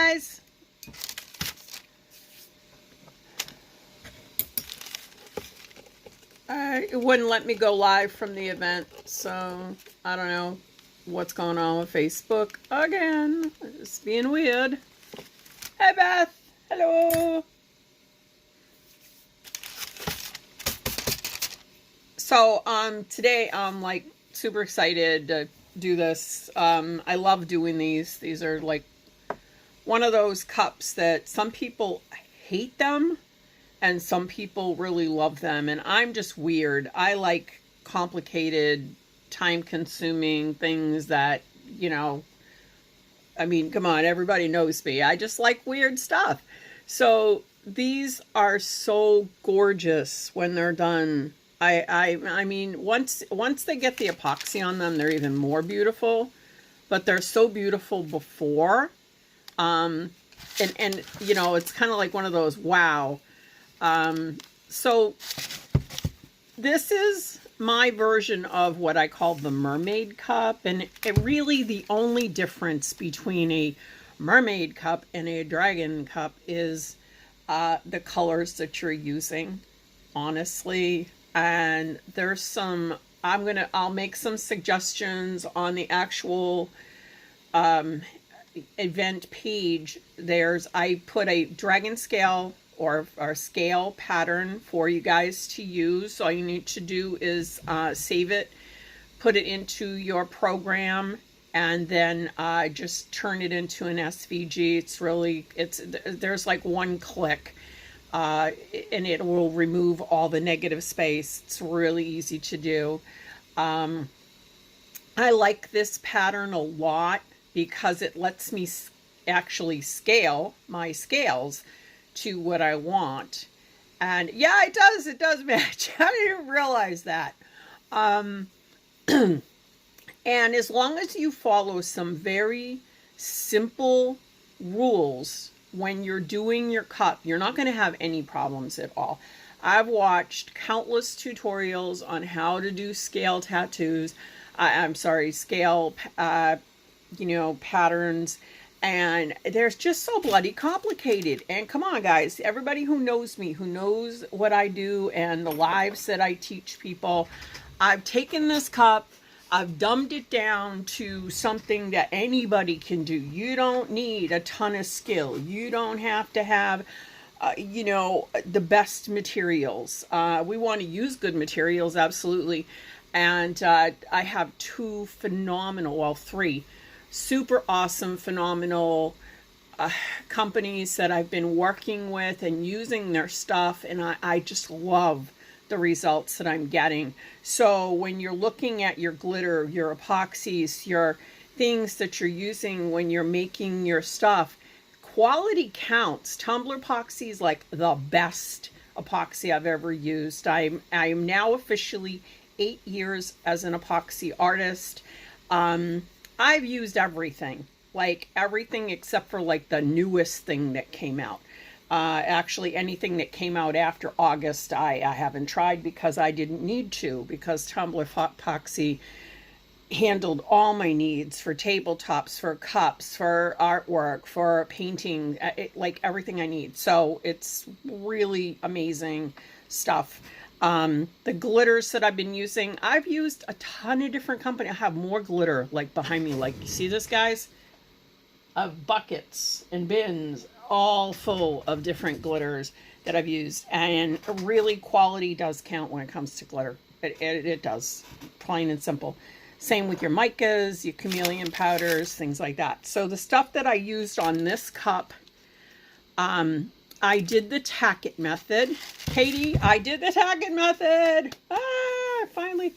guys. It wouldn't let me go live from the event, so I don't know what's going on with Facebook again. It's being weird. Hey Beth, hello. So today I'm like super excited to do this. I love doing these. These are like one of those cups that some people hate them and some people really love them, and I'm just weird. I like complicated, time-consuming things that, you know, I mean, come on, everybody knows me. I just like weird stuff. So these are so gorgeous when they're done. I mean, once they get the epoxy on them, they're even more beautiful. But they're so beautiful before. And you know, it's kind of like one of those, wow. So this is my version of what I call the mermaid cup. And really the only difference between a mermaid cup and a dragon cup is the colors that you're using, honestly. And there's some, I'll make some suggestions on the actual event page. I put a Dragonscale or scale pattern for you guys to use. All you need to do is save it, put it into your program, and then just turn it into an SVG. There's like one click, and it will remove all the negative space. It's really easy to do. I like this pattern a lot because it lets me actually scale my scales to what I want. And yeah, it does match. I didn't realize that. And as long as you follow some very simple rules when you're doing your cup, you're not going to have any problems at all. I've watched countless tutorials on how to do scale tattoos. Scale, you know, patterns. And they're just so bloody complicated. And come on, guys, everybody who knows me, who knows what I do and the lives that I teach people, I've taken this cup, I've dumbed it down to something that anybody can do. You don't need a ton of skill. You don't have to have, you know, the best materials. We want to use good materials, absolutely. And I have three super awesome, phenomenal companies that I've been working with and using their stuff, and I just love the results that I'm getting. So when you're looking at your glitter, your epoxies, your things that you're using when you're making your stuff, quality counts. Tumbler epoxy is like the best epoxy I've ever used. I am now officially 8 years as an epoxy artist. I've used everything, like everything except for like the newest thing that came out. Actually, anything that came out after August, I haven't tried because I didn't need to, because tumbler epoxy handled all my needs for tabletops, for cups, for artwork, for painting, like everything I need. So it's really amazing stuff. The glitters that I've been using, I've used a ton of different companies. I have more glitter like behind me. Like, you see this, guys? Of buckets and bins, all full of different glitters that I've used. And really, quality does count when it comes to glitter. It does, plain and simple. Same with your micas, your chameleon powders, things like that. So the stuff that I used on this cup, I did the Tack-It method. Katie, I did the Tack-It method. Finally.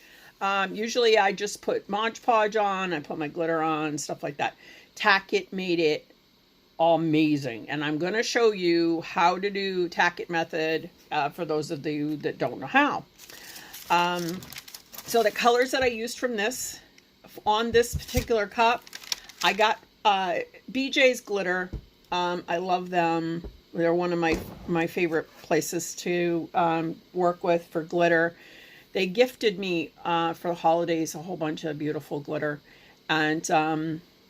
Usually I just put Mod Podge on, I put my glitter on, stuff like that. Tack-It made it amazing. And I'm going to show you how to do Tack-It method for those of you that don't know how. So the colors that I used from this, on this particular cup, I got BJ's glitter. I love them. They're one of my favorite places to work with for glitter. They gifted me for the holidays a whole bunch of beautiful glitter. And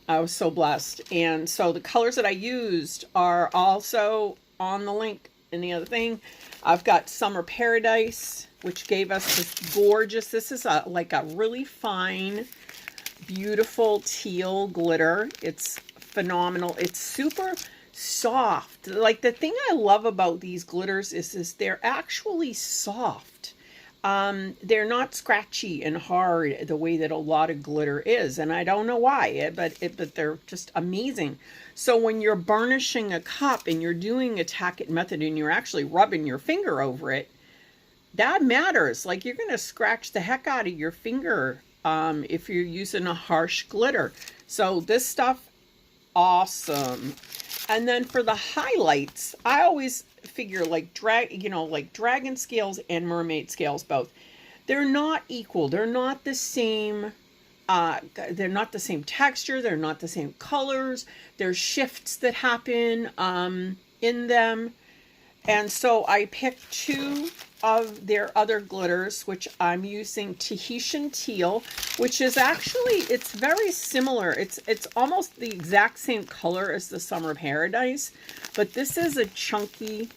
I was so blessed. And so the colors that I used are also on the link in the other thing. I've got Summer Paradise, which gave us this gorgeous, this is a like a really fine, beautiful teal glitter. It's phenomenal. It's super soft. Like, the thing I love about these glitters is they're actually soft. They're not scratchy and hard the way that a lot of glitter is, and I don't know why, but they're just amazing. So when you're burnishing a cup and you're doing a Tack-It method and you're actually rubbing your finger over it, that matters. Like, you're going to scratch the heck out of your finger if you're using a harsh glitter. So this stuff, awesome. And then for the highlights, I always figure like like dragon scales and mermaid scales both. They're not equal. They're not the same. They're not the same texture. They're not the same colors. There's shifts that happen in them. And so I picked two of their other glitters, which I'm using Tahitian Teal, which is actually, it's very similar. It's almost the exact same color as the Summer Paradise, but this is a chunky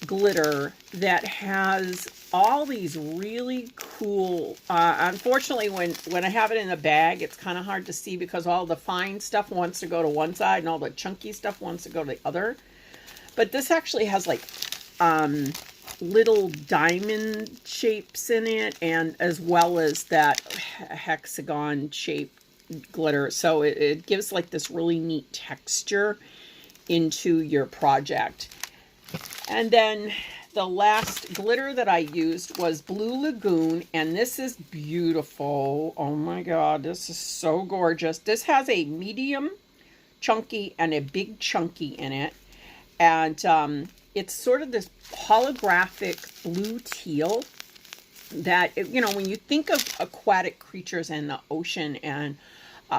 glitter that has all these really cool, unfortunately when I have it in a bag, it's kind of hard to see because all the fine stuff wants to go to one side and all the chunky stuff wants to go to the other. But this actually has like little diamond shapes in it, and as well as that hexagon shaped glitter. So it gives like this really neat texture into your project. And then the last glitter that I used was Blue Lagoon, and this is beautiful. Oh my God, this is so gorgeous. This has a medium chunky and a big chunky in it. And it's sort of this holographic blue teal that, when you think of aquatic creatures in the ocean and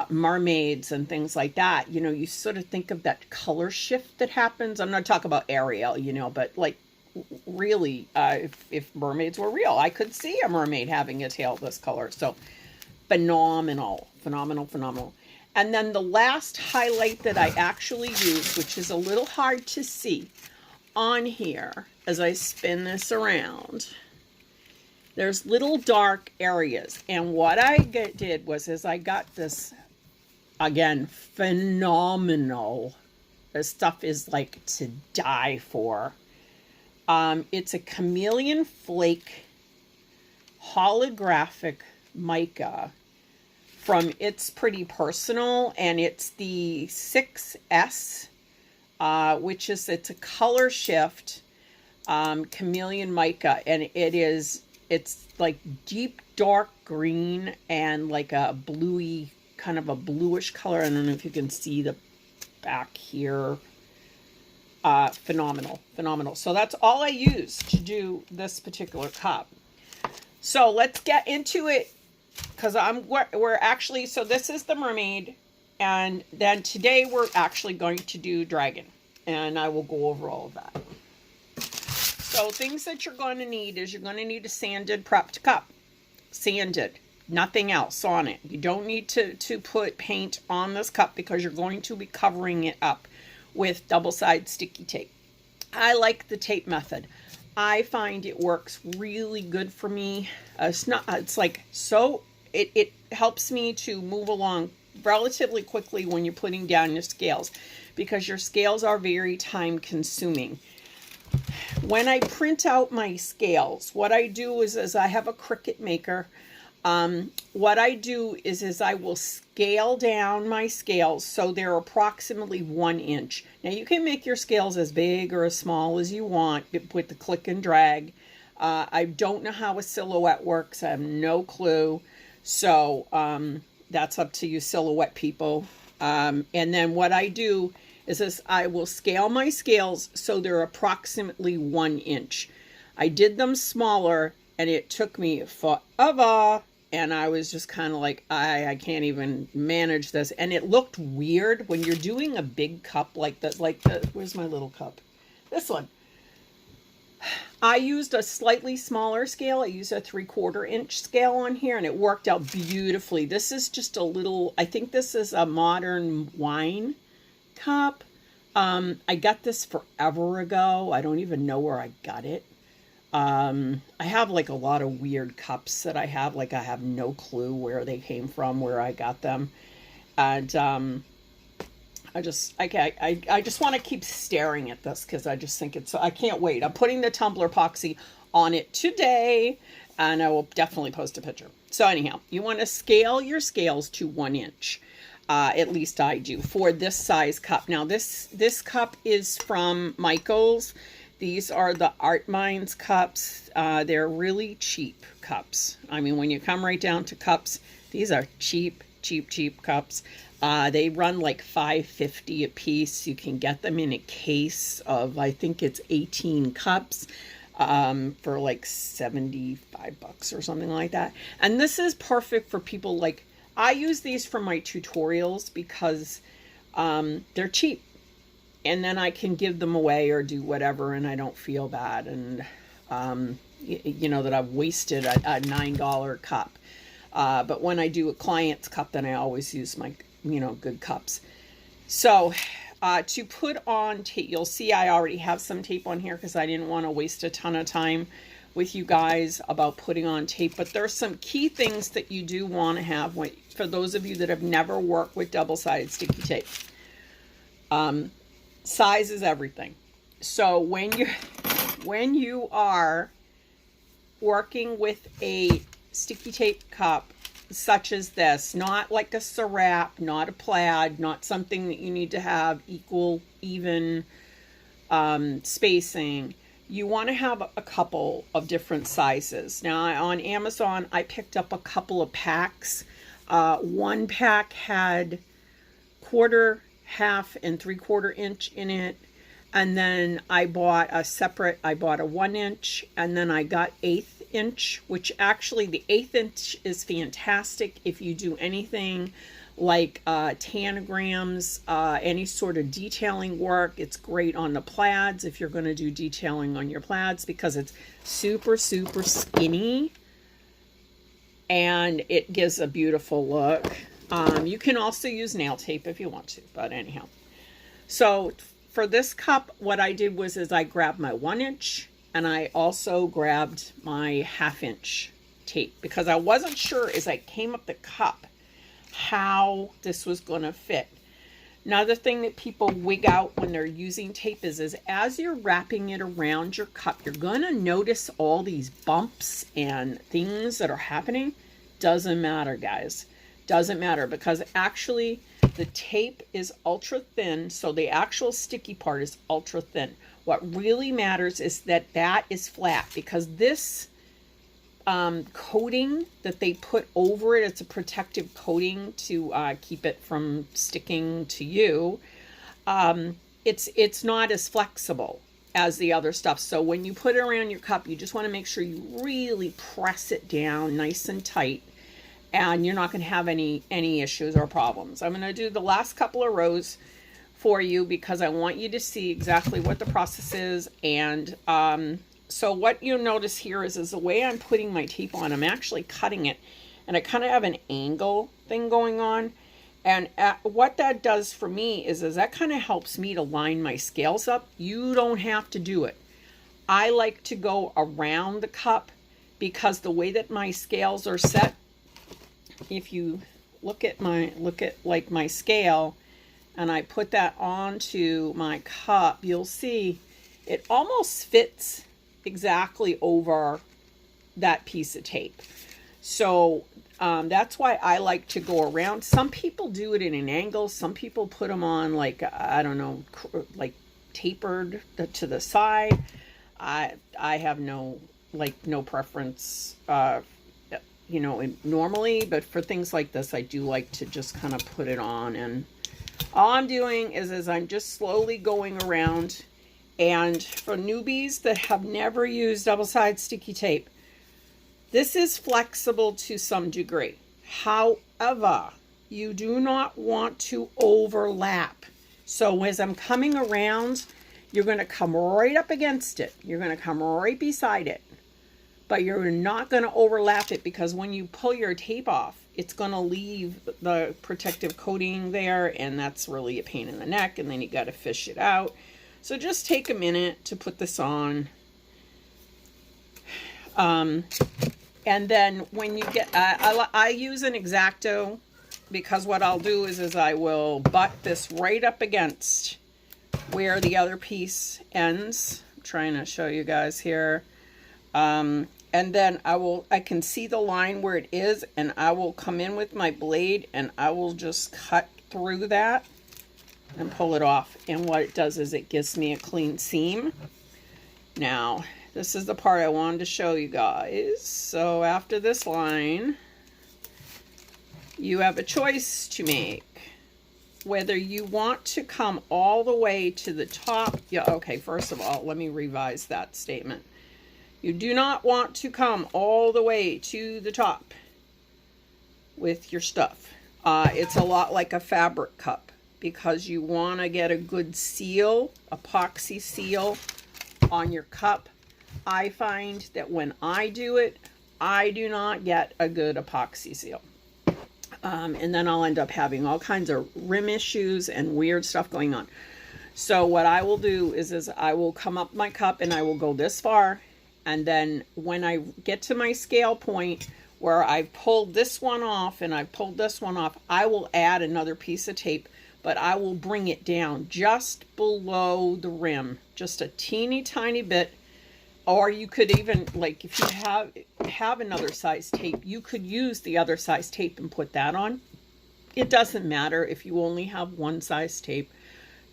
mermaids and things like that, you sort of think of that color shift that happens. I'm not talking about Ariel, but like really, if mermaids were real, I could see a mermaid having a tail this color. So phenomenal, phenomenal, phenomenal. And then the last highlight that I actually used, which is a little hard to see on here as I spin this around, there's little dark areas. And what I did was I got this, again, phenomenal. This stuff is like to die for. It's a chameleon flake holographic mica from It's Pretty Personal, and it's the 6S, which is, it's a color shift chameleon mica, and it's like deep dark green and like a bluey, kind of a bluish color. I don't know if you can see the back here. Phenomenal, phenomenal. So that's all I used to do this particular cup. So let's get into it. Because we're actually, so this is the mermaid, and then today we're actually going to do dragon, and I will go over all of that. So things that you're going to need is you're going to need a sanded prepped cup, sanded, nothing else on it. You don't need to put paint on this cup because you're going to be covering it up with double-sided sticky tape. I like the tape method. I find it works really good for me. It helps me to move along relatively quickly when you're putting down your scales, because your scales are very time consuming. When I print out my scales, what I do is I have a Cricut maker. What I do is I will scale down my scales so they're approximately 1 inch. Now you can make your scales as big or as small as you want with the click and drag. I don't know how a silhouette works. I have no clue. So that's up to you silhouette people. And then what I do is I will scale my scales so they're approximately 1 inch. I did them smaller and it took me forever. And I was just kind of like, I can't even manage this. And it looked weird when you're doing a big cup like that. Where's my little cup? This one. I used a slightly smaller scale. I used a 3/4 inch scale on here, and it worked out beautifully. This is just a little, I think this is a modern wine cup. I got this forever ago. I don't even know where I got it. I have like a lot of weird cups that I have. Like I have no clue where they came from, where I got them. And I just want to keep staring at this because I just think I can't wait. I'm putting the tumbler epoxy on it today, and I will definitely post a picture. So anyhow, you want to scale your scales to 1 inch. At least I do for this size cup. Now this cup is from Michael's. These are the Art Minds cups. They're really cheap cups. I mean, when you come right down to cups, these are cheap cups. They run like $5.50 a piece. You can get them in a case of, I think it's 18 cups, for like $75 or something like that. And this is perfect for people like, I use these for my tutorials because they're cheap. And then I can give them away or do whatever, and I don't feel bad. And, you know, that I've wasted a $9 cup. But when I do a client's cup, then I always use my, you know, good cups. So to put on tape, you'll see I already have some tape on here because I didn't want to waste a ton of time with you guys about putting on tape. But there's some key things that you do want to have for those of you that have never worked with double-sided sticky tape. Size is everything. So when you are working with a sticky tape cup such as this, not like a Serap, not a plaid, not something that you need to have even spacing, you want to have a couple of different sizes. Now on Amazon, I picked up a couple of packs. One pack had 1/4, 1/2, and 3/4 inch in it. And then I bought a 1 inch, and then I got 1/8 inch, which actually the 1/8 inch is fantastic if you do anything like tanagrams, any sort of detailing work. It's great on the plaids if you're going to do detailing on your plaids because it's super skinny and it gives a beautiful look. You can also use nail tape if you want to, but anyhow. So for this cup, what I did was I grabbed my 1 inch and I also grabbed my 1/2 inch tape because I wasn't sure as I came up the cup how this was going to fit. Another thing that people wig out when they're using tape is as you're wrapping it around your cup, you're going to notice all these bumps and things that are happening. Doesn't matter, guys. Doesn't matter because actually the tape is ultra thin, so the actual sticky part is ultra thin. What really matters is that is flat because this coating that they put over it, it's a protective coating to keep it from sticking to you. It's not as flexible as the other stuff. So when you put it around your cup, you just want to make sure you really press it down nice and tight, and you're not going to have any issues or problems. I'm going to do the last couple of rows for you because I want you to see exactly what the process is. And so what you'll notice here is the way I'm putting my tape on, I'm actually cutting it, and I kind of have an angle thing going on. And what that does for me is that kind of helps me to line my scales up. You don't have to do it. I like to go around the cup because the way that my scales are set, if you look at like my scale and I put that onto my cup, you'll see it almost fits exactly over that piece of tape. So that's why I like to go around. Some people do it in an angle. Some people put them on like, I don't know, like tapered to the side. I have no preference, you know, normally, but for things like this, I do like to just kind of put it on. And all I'm doing is I'm just slowly going around. And for newbies that have never used double-sided sticky tape, this is flexible to some degree. However, you do not want to overlap. So as I'm coming around, you're going to come right up against it. You're going to come right beside it. But you're not going to overlap it, because when you pull your tape off, it's going to leave the protective coating there, and that's really a pain in the neck, and then you got to fish it out. So just take a minute to put this on. And then when you get, I use an X-Acto, because what I'll do is I will butt this right up against where the other piece ends. I'm trying to show you guys here. And then I can see the line where it is, and I will come in with my blade and I will just cut through that and pull it off. And what it does is it gives me a clean seam. Now, this is the part I wanted to show you guys. So after this line, you have a choice to make. Whether you want to come all the way to the top. Yeah, okay, first of all, let me revise that statement. You do not want to come all the way to the top with your stuff. It's a lot like a fabric cup, because you want to get a good seal, epoxy seal on your cup. I find that when I do it, I do not get a good epoxy seal. And then I'll end up having all kinds of rim issues and weird stuff going on. So what I will do is I will come up my cup and I will go this far. And then when I get to my scale point where I've pulled this one off and I've pulled this one off, I will add another piece of tape, but I will bring it down just below the rim, just a teeny tiny bit. Or you could even, like, if you have another size tape, you could use the other size tape and put that on. It doesn't matter if you only have one size tape.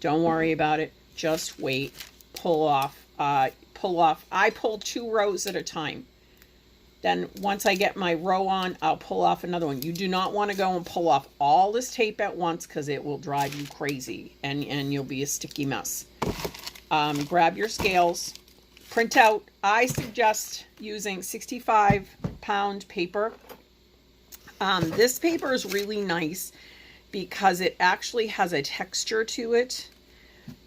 Don't worry about it. Just wait. Pull off. I pull 2 rows at a time. Then once I get my row on, I'll pull off another one. You do not want to go and pull off all this tape at once, because it will drive you crazy and you'll be a sticky mess. Grab your scales. Print out. I suggest using 65-pound paper. This paper is really nice because it actually has a texture to it,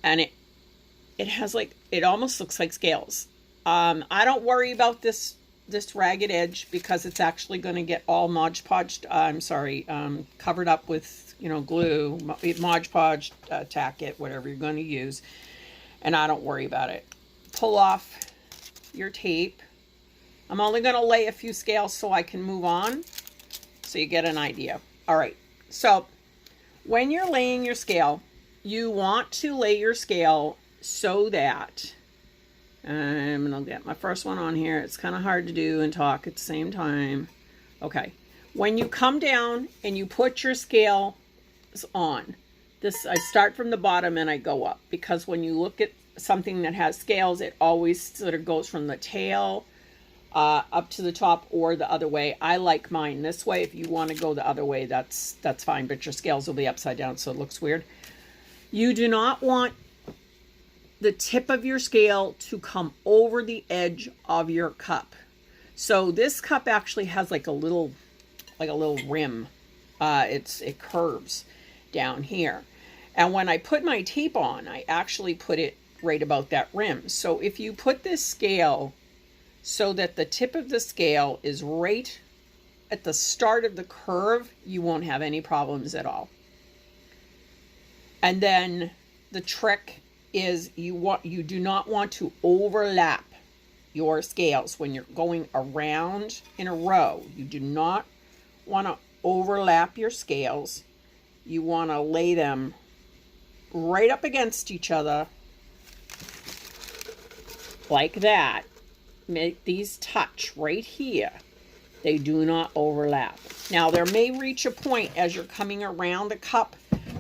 and it has, like, it almost looks like scales. I don't worry about this ragged edge, because it's actually going to get all Mod Podged, covered up with, glue, Mod Podge, Tack-It, whatever you're going to use, and I don't worry about it. Pull off your tape. I'm only going to lay a few scales so I can move on, so you get an idea. All right, so when you're laying your scale, you want to lay your scale so that, I'm going to get my first one on here. It's kind of hard to do and talk at the same time. Okay, when you come down and you put your scale on, I start from the bottom and I go up, because when you look at something that has scales, it always sort of goes from the tail up to the top, or the other way. I like mine this way. If you want to go the other way, that's fine, but your scales will be upside down, so it looks weird. You do not want the tip of your scale to come over the edge of your cup. So this cup actually has like a little rim. It curves down here. And when I put my tape on, I actually put it right about that rim. So if you put this scale so that the tip of the scale is right at the start of the curve, you won't have any problems at all. And then the trick is you do not want to overlap your scales when you're going around in a row. You do not want to overlap your scales. You want to lay them right up against each other like that. Make these touch right here. They do not overlap. Now there may reach a point as you're coming around the cup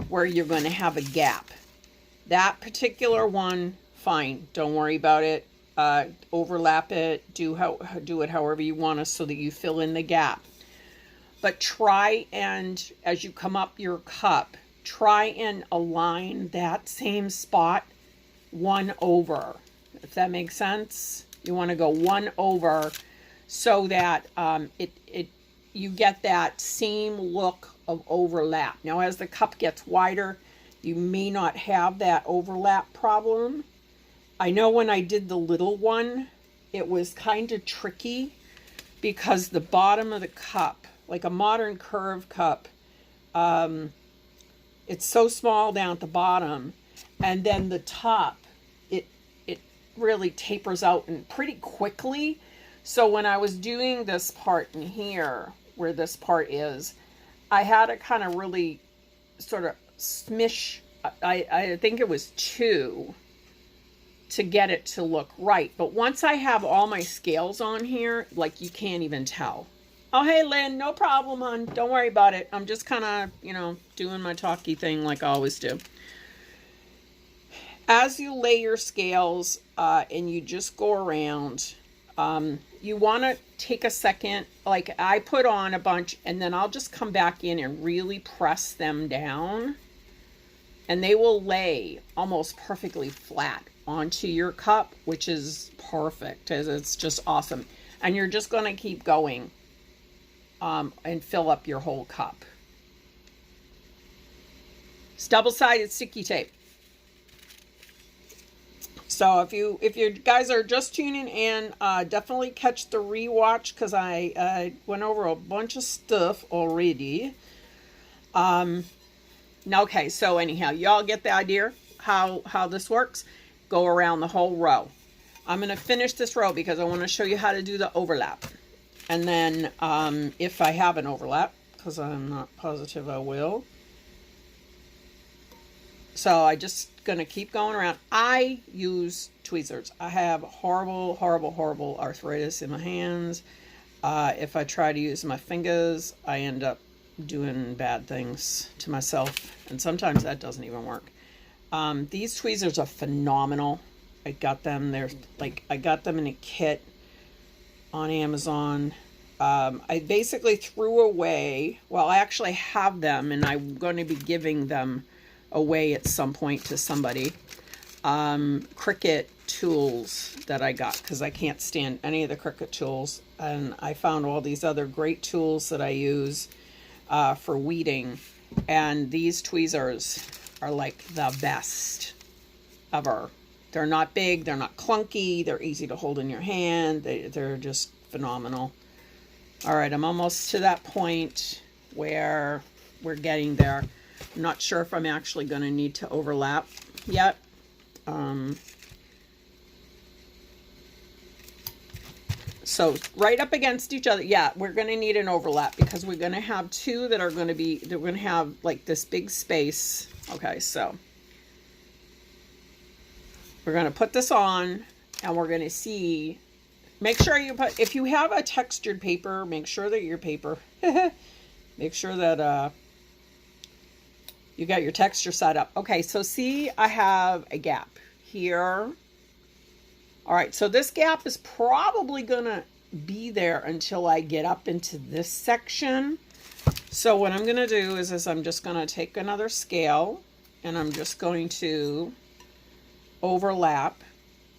where you're going to have a gap. That particular one, fine, don't worry about it. Overlap it, do it however you want to, so that you fill in the gap. But try and, as you come up your cup, try and align that same spot one over, if that makes sense. You want to go one over so that you get that same look of overlap. Now, as the cup gets wider, you may not have that overlap problem, I know when I did the little one, it was kind of tricky because the bottom of the cup, like a modern curve cup, it's so small down at the bottom, and then the top, it really tapers out and pretty quickly. So when I was doing this part in here, where this part is, I had to kind of really sort of smish, I think it was 2 to get it to look right. But once I have all my scales on here, like, you can't even tell. Oh, hey, Lynn, no problem, hon. Don't worry about it. I'm just kind of, you know, doing my talky thing like I always do. As you lay your scales and you just go around, you want to take a second, like I put on a bunch, and then I'll just come back in and really press them down, and they will lay almost perfectly flat onto your cup, which is perfect. It's just awesome. And you're just going to keep going and fill up your whole cup. It's double-sided sticky tape. So if you guys are just tuning in, definitely catch the rewatch, because I went over a bunch of stuff already. Okay, so anyhow, y'all get the idea how this works. Go around the whole row. I'm going to finish this row because I want to show you how to do the overlap. And then if I have an overlap, because I'm not positive I will. So I just going to keep going around. I use tweezers. I have horrible, horrible, horrible arthritis in my hands. If I try to use my fingers, I end up doing bad things to myself. And sometimes that doesn't even work. These tweezers are phenomenal. I got them. I got them in a kit on Amazon. I basically threw away, well, I actually have them, and I'm going to be giving them away at some point to somebody. Cricut tools that I got, because I can't stand any of the Cricut tools, and I found all these other great tools that I use for weeding, and these tweezers are like the best ever. They're not big, they're not clunky, they're easy to hold in your hand, they're just phenomenal. All right, I'm almost to that point where we're getting there. I'm not sure if I'm actually going to need to overlap yet. So right up against each other, yeah, we're going to need an overlap, because we're going to have two that are going to be, they're going to have like this big space. Okay, so we're going to put this on, and we're going to see. Make sure you put, if you have a textured paper, make sure that your paper, make sure that you got your texture set up. Okay, so see, I have a gap here. All right, so this gap is probably gonna be there until I get up into this section. So what I'm gonna do is I'm just gonna take another scale, and I'm just going to overlap,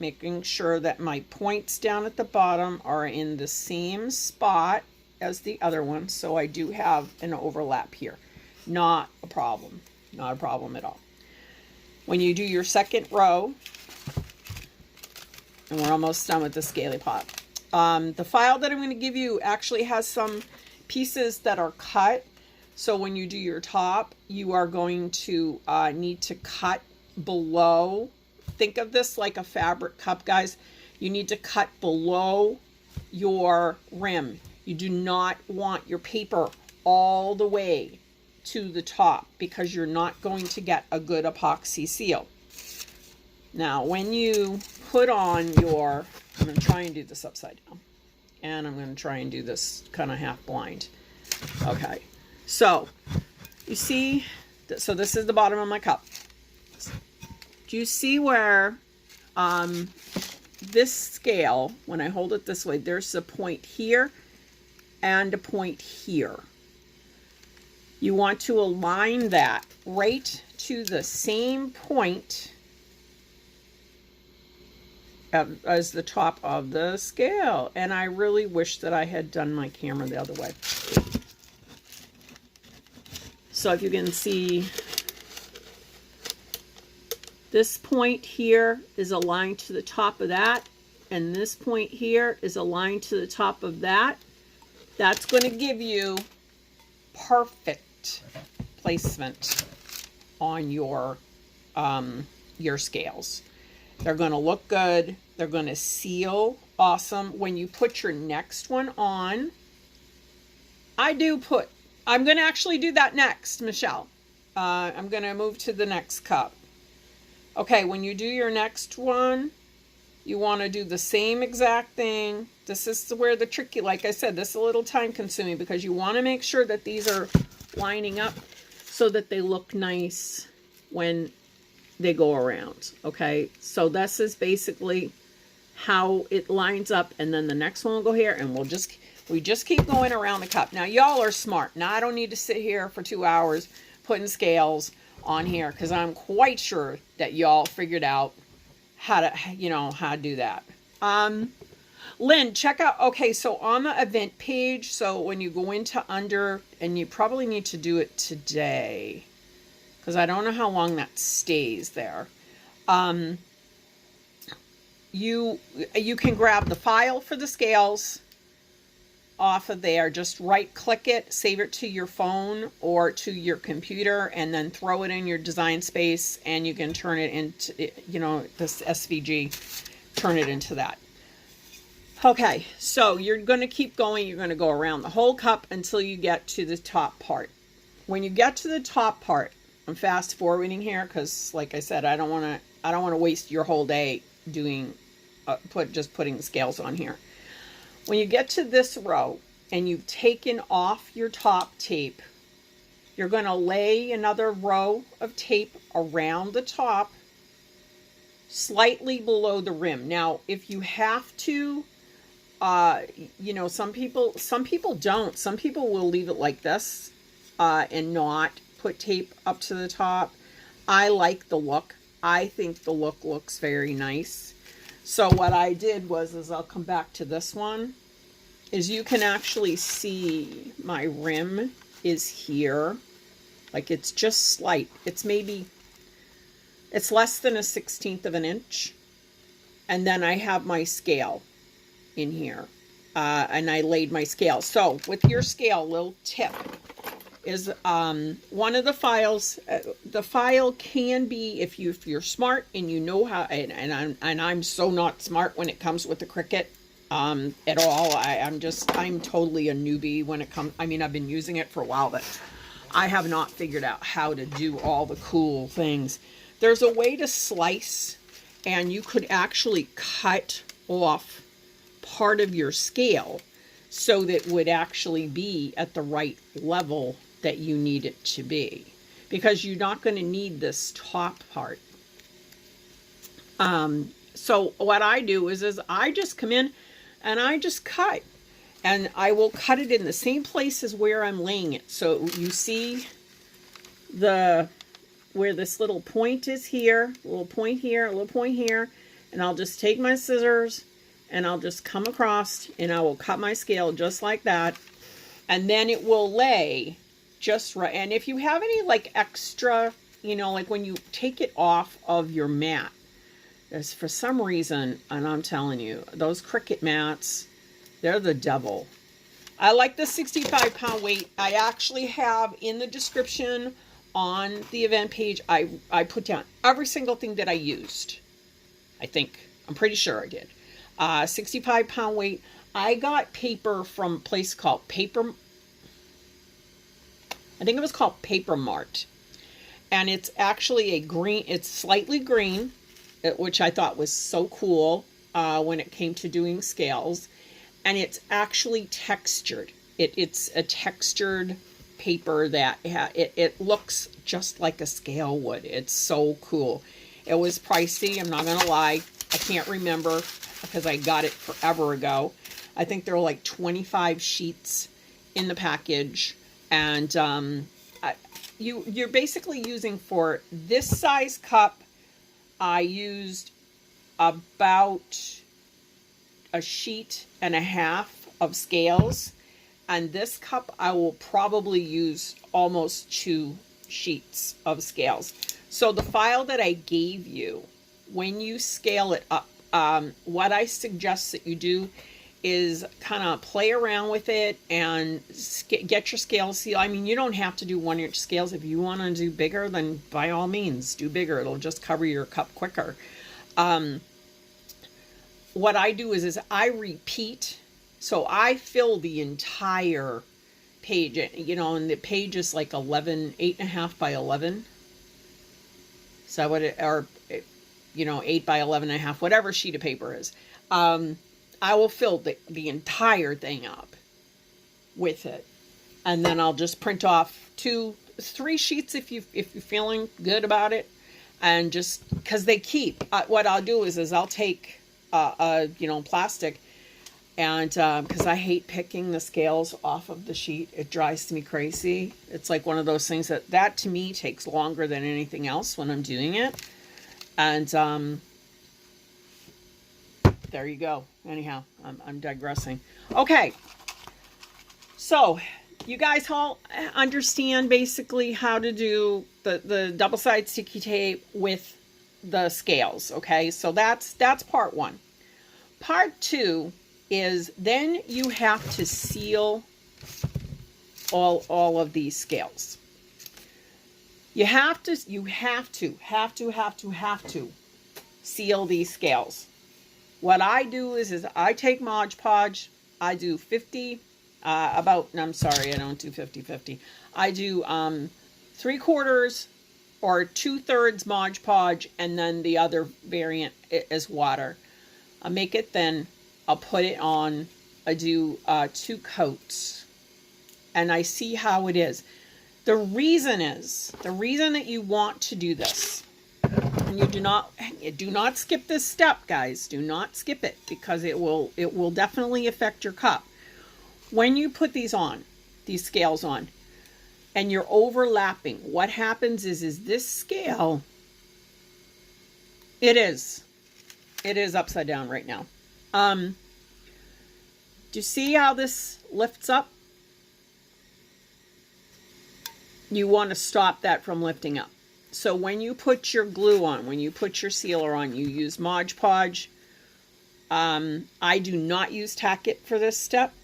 making sure that my points down at the bottom are in the same spot as the other one. So I do have an overlap here. Not a problem. Not a problem at all. When you do your second row, and we're almost done with the scaly pot. The file that I'm going to give you actually has some pieces that are cut. So when you do your top, you are going to need to cut below. Think of this like a fabric cup, guys. You need to cut below your rim. You do not want your paper all the way to the top, because you're not going to get a good epoxy seal. Now, when you put on your, I'm going to try and do this upside down, and I'm going to try and do this kind of half blind. Okay, so you see, so this is the bottom of my cup. Do you see where this scale, when I hold it this way, there's a point here and a point here. You want to align that right to the same point as the top of the scale. And I really wish that I had done my camera the other way. So if you can see, This point here is aligned to the top of that, and this point here is aligned to the top of that. That's going to give you perfect placement on your scales. They're going to look good. They're going to seal awesome. When you put your next one on, I'm going to actually do that next, Michelle. I'm going to move to the next cup. Okay, when you do your next one, you want to do the same exact thing. This is where the tricky, like I said, this is a little time consuming because you want to make sure that these are lining up so that they look nice when they go around. Okay, so this is basically how it lines up, and then the next one will go here, and we just keep going around the cup. Now y'all are smart. Now I don't need to sit here for 2 hours putting scales on here because I'm quite sure that y'all figured out how to do that. Lynn, check out, okay, so on the event page, so when you go into under, and you probably need to do it today because I don't know how long that stays there. You can grab the file for the scales off of there. Just right click it, save it to your phone or to your computer, and then throw it in your design space, and you can turn it into, this SVG, turn it into that. Okay, so you're going to keep going. You're going to go around the whole cup until you get to the top part. When you get to the top part, I'm fast forwarding here because, like I said, I don't want to waste your whole day doing just putting the scales on here. When you get to this row and you've taken off your top tape, you're going to lay another row of tape around the top, slightly below the rim. Now, if you have to, some people don't. Some people will leave it like this and not put tape up to the top. I like the look. I think the look looks very nice. So what I did was I'll come back to this one, is you can actually see my rim is here. Like it's just slight. It's less than a 1/16 of an inch. And then I have my scale in here. And I laid my scale. So with your scale, little tip is one of the files. The file can be, if you're smart and you know how, and I'm so not smart when it comes with the Cricut at all. I'm totally a newbie when it comes. I mean, I've been using it for a while, but I have not figured out how to do all the cool things. There's a way to slice, and you could actually cut off part of your scale so that it would actually be at the right level that you need it to be, because you're not going to need this top part. So what I do is I just come in and I just cut, and I will cut it in the same place as where I'm laying it. So you see where this little point is here, a little point here, a little point here, and I'll just take my scissors and I'll just come across and I will cut my scale just like that, and then it will lay just right. And if you have any like extra, like when you take it off of your mat, there's for some reason, and I'm telling you, those Cricut mats, they're the devil. I like the 65-pound weight. I actually have in the description on the event page, I put down every single thing that I used. I'm pretty sure I did. 65-pound weight. I got paper from a place called I think it was called Paper Mart. And it's actually it's slightly green, which I thought was so cool when it came to doing scales. And it's actually textured. It's a textured paper that it looks just like a scale would. It's so cool. It was pricey, I'm not gonna lie. I can't remember because I got it forever ago. I think there were like 25 sheets in the package, and you're basically using, for this size cup, I used about a sheet and a half of scales, and this cup I will probably use almost 2 sheets of scales. So the file that I gave you, when you scale it up, what I suggest that you do is kind of play around with it and get your scale seal. I mean, you don't have to do 1-inch scales. If you want to do bigger, then by all means do bigger. It'll just cover your cup quicker. What I do is I repeat. So I fill the entire page, you know, and the page is like 8.5 by 11. Is that what it, or, you know, 8 by 11.5, whatever sheet of paper is. I will fill the entire thing up with it. And then I'll just print off 2-3 sheets if you're feeling good about it. And just, because they keep, what I'll do is I'll take, you know, plastic, and because I hate picking the scales off of the sheet. It drives me crazy. It's like one of those things that to me takes longer than anything else when I'm doing it. And there you go. Anyhow, I'm digressing. Okay, so you guys all understand basically how to do the double-sided sticky tape with the scales. Okay, so that's part 1. Part 2 is then you have to seal all of these scales. You have to seal these scales. What I do is I take Mod Podge. I do 50, I'm sorry, I don't do 50-50. I do 3/4 or 2/3 Mod Podge, and then the other variant is water. I make it thin. I'll put it on. I do 2 coats, and I see how it is. The reason that you want to do this, and you do not skip this step, guys. Do not skip it, because it will definitely affect your cup. When you put these scales on, and you're overlapping, what happens is this scale, it is upside down right now. Do you see how this lifts up? You want to stop that from lifting up. So when you put your glue on, when you put your sealer on, you use Mod Podge. I do not use Tack-It for this step.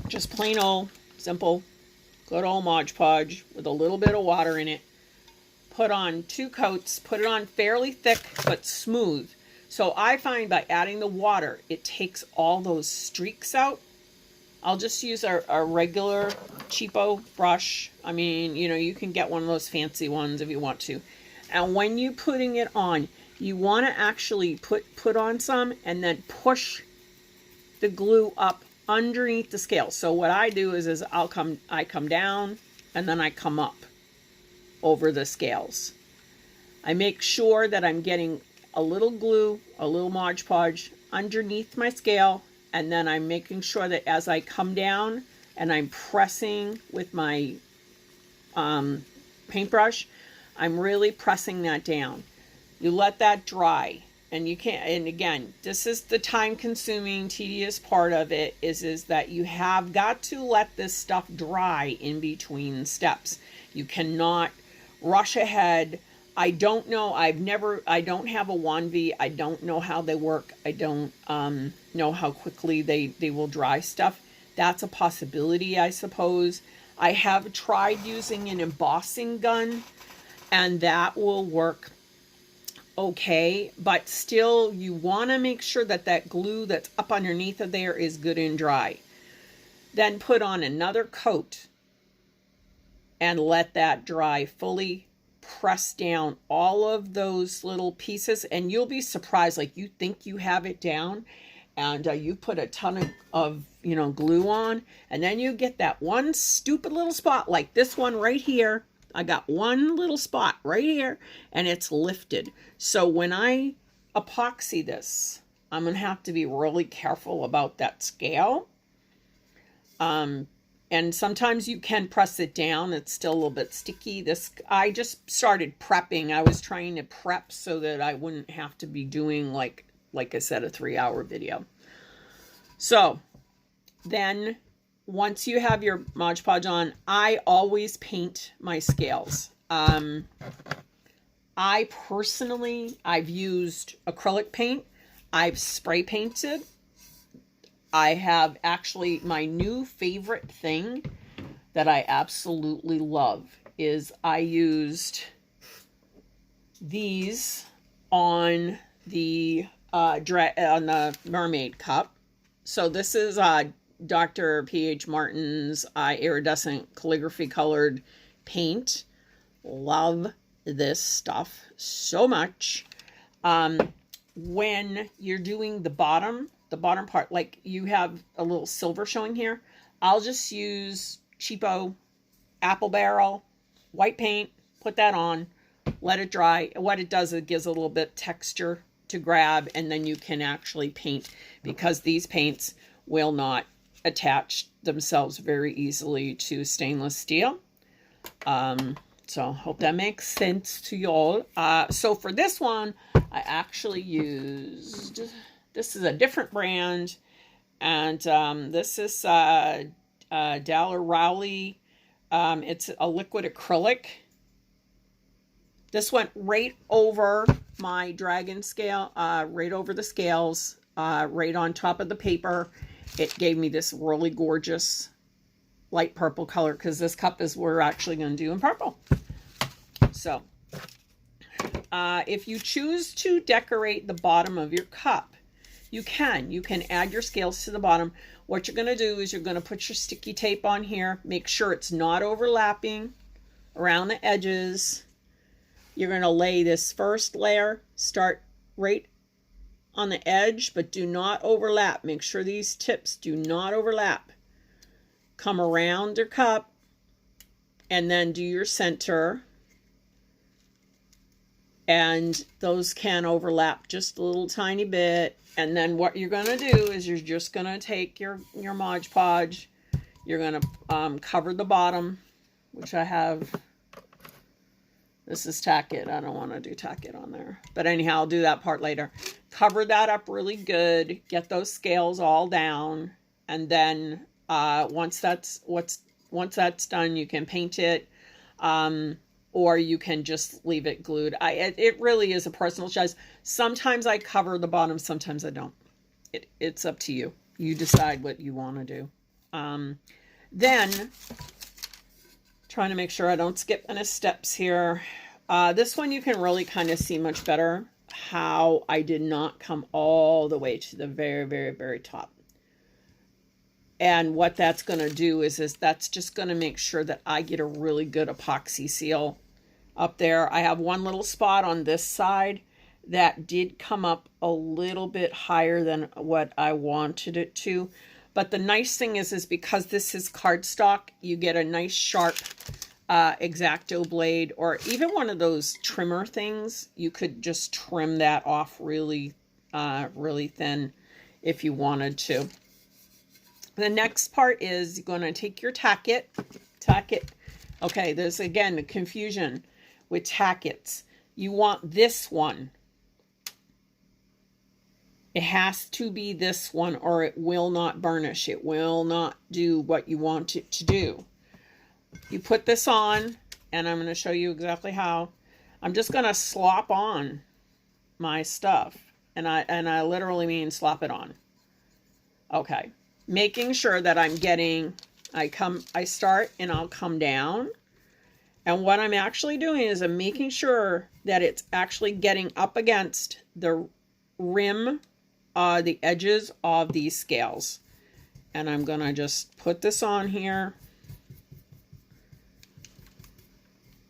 Just plain old, simple, good old Mod Podge with a little bit of water in it. Put on 2 coats, put it on fairly thick but smooth. So I find by adding the water, it takes all those streaks out. I'll just use a regular cheapo brush. I mean, you know, you can get one of those fancy ones if you want to. And when you're putting it on, you want to actually put on some and then push the glue up underneath the scale. So what I do is I come down and then I come up over the scales. I make sure that I'm getting a little glue, a little Mod Podge underneath my scale, and then I'm making sure that as I come down and I'm pressing with my paintbrush, I'm really pressing that down. You let that dry, and you can't, and again, this is the time-consuming, tedious part of it, is that you have got to let this stuff dry in between steps. You cannot rush ahead. I don't know. I don't have a Wanvi. I don't know how they work. I don't know how quickly they will dry stuff. That's a possibility, I suppose. I have tried using an embossing gun, and that will work okay. But still, you want to make sure that that glue that's up underneath of there is good and dry. Then put on another coat and let that dry fully. Press down all of those little pieces, and you'll be surprised. Like, you think you have it down, and you put a ton of you know, glue on, and then you get that one stupid little spot like this one right here. I got one little spot right here, and it's lifted. So when I epoxy this, I'm gonna have to be really careful about that scale. And sometimes you can press it down. It's still a little bit sticky. I just started prepping. I was trying to prep so that I wouldn't have to be doing, like I said, a 3-hour video. So then once you have your Mod Podge on, I always paint my scales. I personally, I've used acrylic paint. I've spray painted. I have actually, my new favorite thing that I absolutely love is I used these on the on the mermaid cup. So this is Dr. P.H. Martin's iridescent calligraphy colored paint. Love this stuff so much. When you're doing the bottom part, like you have a little silver showing here, I'll just use cheapo apple barrel white paint, put that on, let it dry. What it does, it gives a little bit texture to grab, and then you can actually paint, because these paints will not attach themselves very easily to stainless steel. So hope that makes sense to y'all. So for this one, I actually used, this is a different brand, and this is Daler Rowley. It's a liquid acrylic. This went right over my Dragonscale, right over the scales, right on top of the paper. It gave me this really gorgeous light purple color, because this cup is we're actually going to do in purple. So if you choose to decorate the bottom of your cup, you can add your scales to the bottom. What you're going to do is you're going to put your sticky tape on here. Make sure it's not overlapping around the edges. You're going to lay this first layer, start right on the edge, but do not overlap. Make sure these tips do not overlap. Come around your cup and then do your center. And those can overlap just a little tiny bit. And then what you're going to do is you're just going to take your Mod Podge. You're going to cover the bottom, which I have. This is Tack-It. I don't want to do Tack-It on there. But anyhow, I'll do that part later. Cover that up really good. Get those scales all down. And then once that's done, you can paint it. Or you can just leave it glued. It really is a personal choice. Sometimes I cover the bottom, sometimes I don't. It's up to you. You decide what you want to do. Then, trying to make sure I don't skip any steps here. This one you can really kind of see much better how I did not come all the way to the very, very, very top. And what that's going to do is that's just going to make sure that I get a really good epoxy seal up there. I have one little spot on this side that did come up a little bit higher than what I wanted it to. But the nice thing is because this is cardstock, you get a nice sharp X-Acto blade, or even one of those trimmer things. You could just trim that off really, really thin if you wanted to. The next part is you're going to take your Tack-It. Okay, there's again the confusion with Tack-Its. You want this one. It has to be this one or it will not burnish. It will not do what you want it to do. You put this on, and I'm going to show you exactly how. I'm just going to slop on my stuff, and I literally mean slop it on. Okay. Making sure that I'm getting, I start and I'll come down. And what I'm actually doing is I'm making sure that it's actually getting up against the rim, the edges of these scales. And I'm going to just put this on here.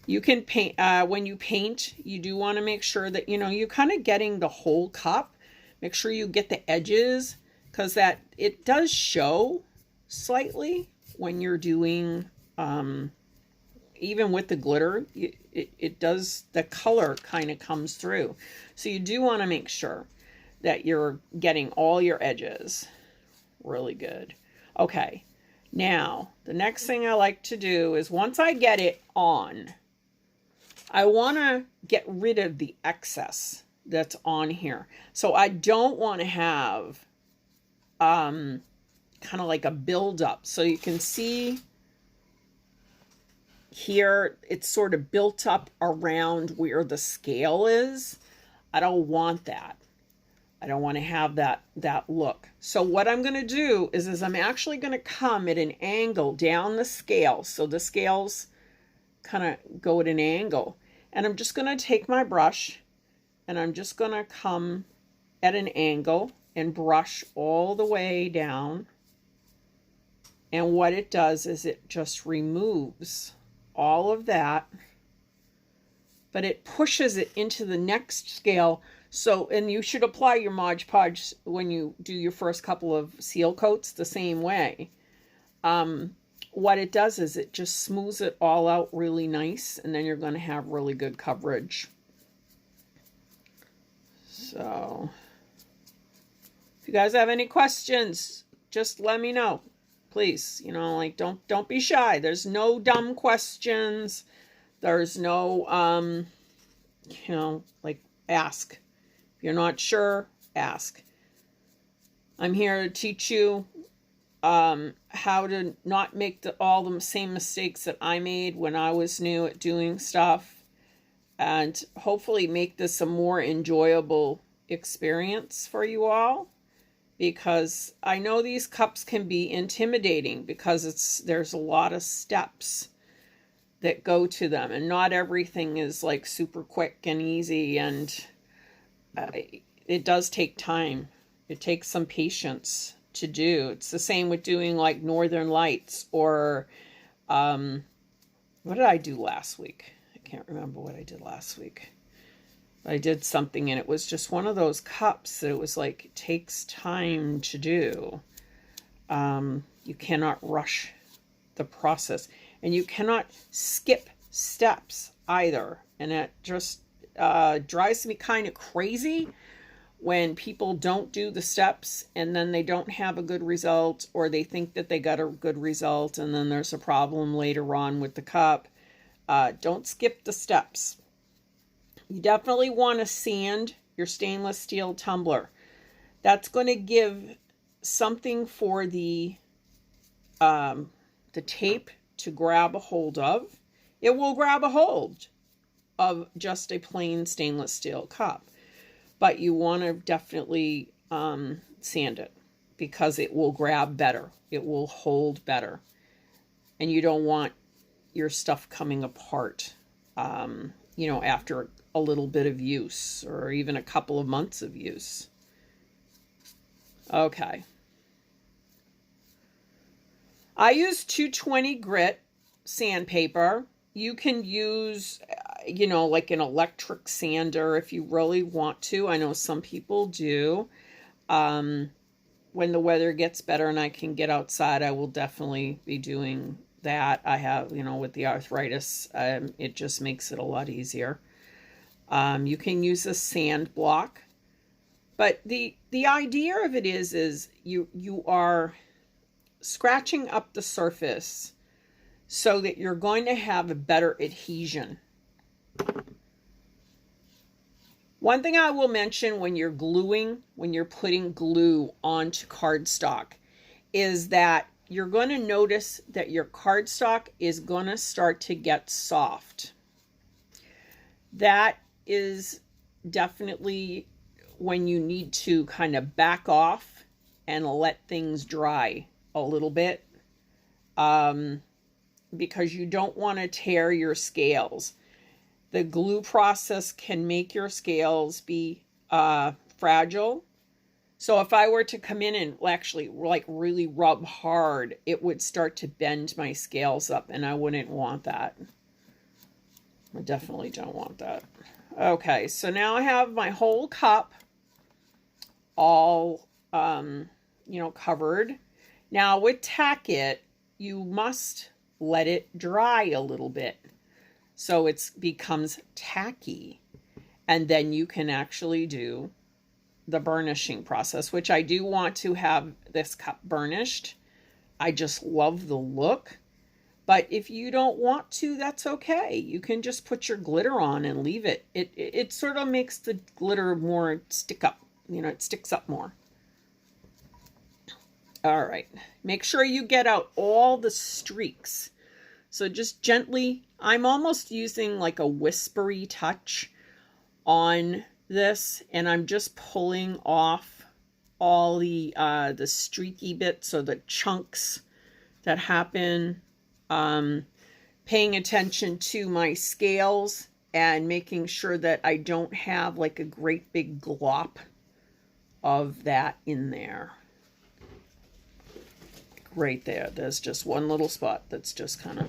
You can paint, when you paint, you do want to make sure that, you're kind of getting the whole cup. Make sure you get the edges, because that it does show slightly when you're doing, even with the glitter, it does, the color kind of comes through. So you do want to make sure that you're getting all your edges really good. Okay, now the next thing I like to do is once I get it on, I want to get rid of the excess that's on here. So I don't want to have kind of like a buildup. So you can see here it's sort of built up around where the scale is. I don't want that. I don't want to have that look. So what I'm going to do is I'm actually going to come at an angle down the scale. So the scales kind of go at an angle. And I'm just going to take my brush and I'm just going to come at an angle and brush all the way down. And what it does is it just removes all of that, but it pushes it into the next scale. So, and you should apply your Mod Podge when you do your first couple of seal coats the same way. What it does is it just smooths it all out really nice, and then you're going to have really good coverage. So, if you guys have any questions, just let me know, please. You know, like don't be shy. There's no dumb questions. There's no you know, like, ask. If you're not sure, ask. I'm here to teach you how to not make all the same mistakes that I made when I was new at doing stuff, and hopefully make this a more enjoyable experience for you all, because I know these cups can be intimidating because there's a lot of steps that go to them, and not everything is like super quick and easy, and it does take time. It takes some patience to do. It's the same with doing like Northern Lights, or what did I do last week? I can't remember what I did last week. I did something and it was just one of those cups that it was like, it takes time to do. You cannot rush the process, and you cannot skip steps either. And it just drives me kind of crazy when people don't do the steps and then they don't have a good result, or they think that they got a good result and then there's a problem later on with the cup. Don't skip the steps. You definitely want to sand your stainless steel tumbler. That's going to give something for the tape to grab a hold of. It will grab a hold of just a plain stainless steel cup, but you want to definitely sand it, because it will grab better. It will hold better, and you don't want your stuff coming apart, you know, after a little bit of use, or even a couple of months of use. Okay. I use 220 grit sandpaper. You can use, you know, like an electric sander if you really want to. I know some people do. When the weather gets better and I can get outside, I will definitely be doing that. I have, you know, with the arthritis, it just makes it a lot easier. You can use a sand block, but the idea of it is you are scratching up the surface so that you're going to have a better adhesion. One thing I will mention when you're gluing, when you're putting glue onto cardstock, is that you're going to notice that your cardstock is going to start to get soft. That is definitely when you need to kind of back off and let things dry a little bit, because you don't want to tear your scales. The glue process can make your scales be fragile. So if I were to come in and actually like really rub hard, it would start to bend my scales up, and I wouldn't want that. I definitely don't want that. Okay, so now I have my whole cup all, you know, covered. Now with Tack-It, you must let it dry a little bit so it becomes tacky, and then you can actually do the burnishing process, which I do want to have this cup burnished. I just love the look. But if you don't want to, that's okay. You can just put your glitter on and leave it. It sort of makes the glitter more stick up. You know, it sticks up more. All right. Make sure you get out all the streaks. So just gently, I'm almost using like a whispery touch on this, and I'm just pulling off all the streaky bits or the chunks that happen. Paying attention to my scales and making sure that I don't have like a great big glop of that in there. Right there. There's just one little spot that's just kind of...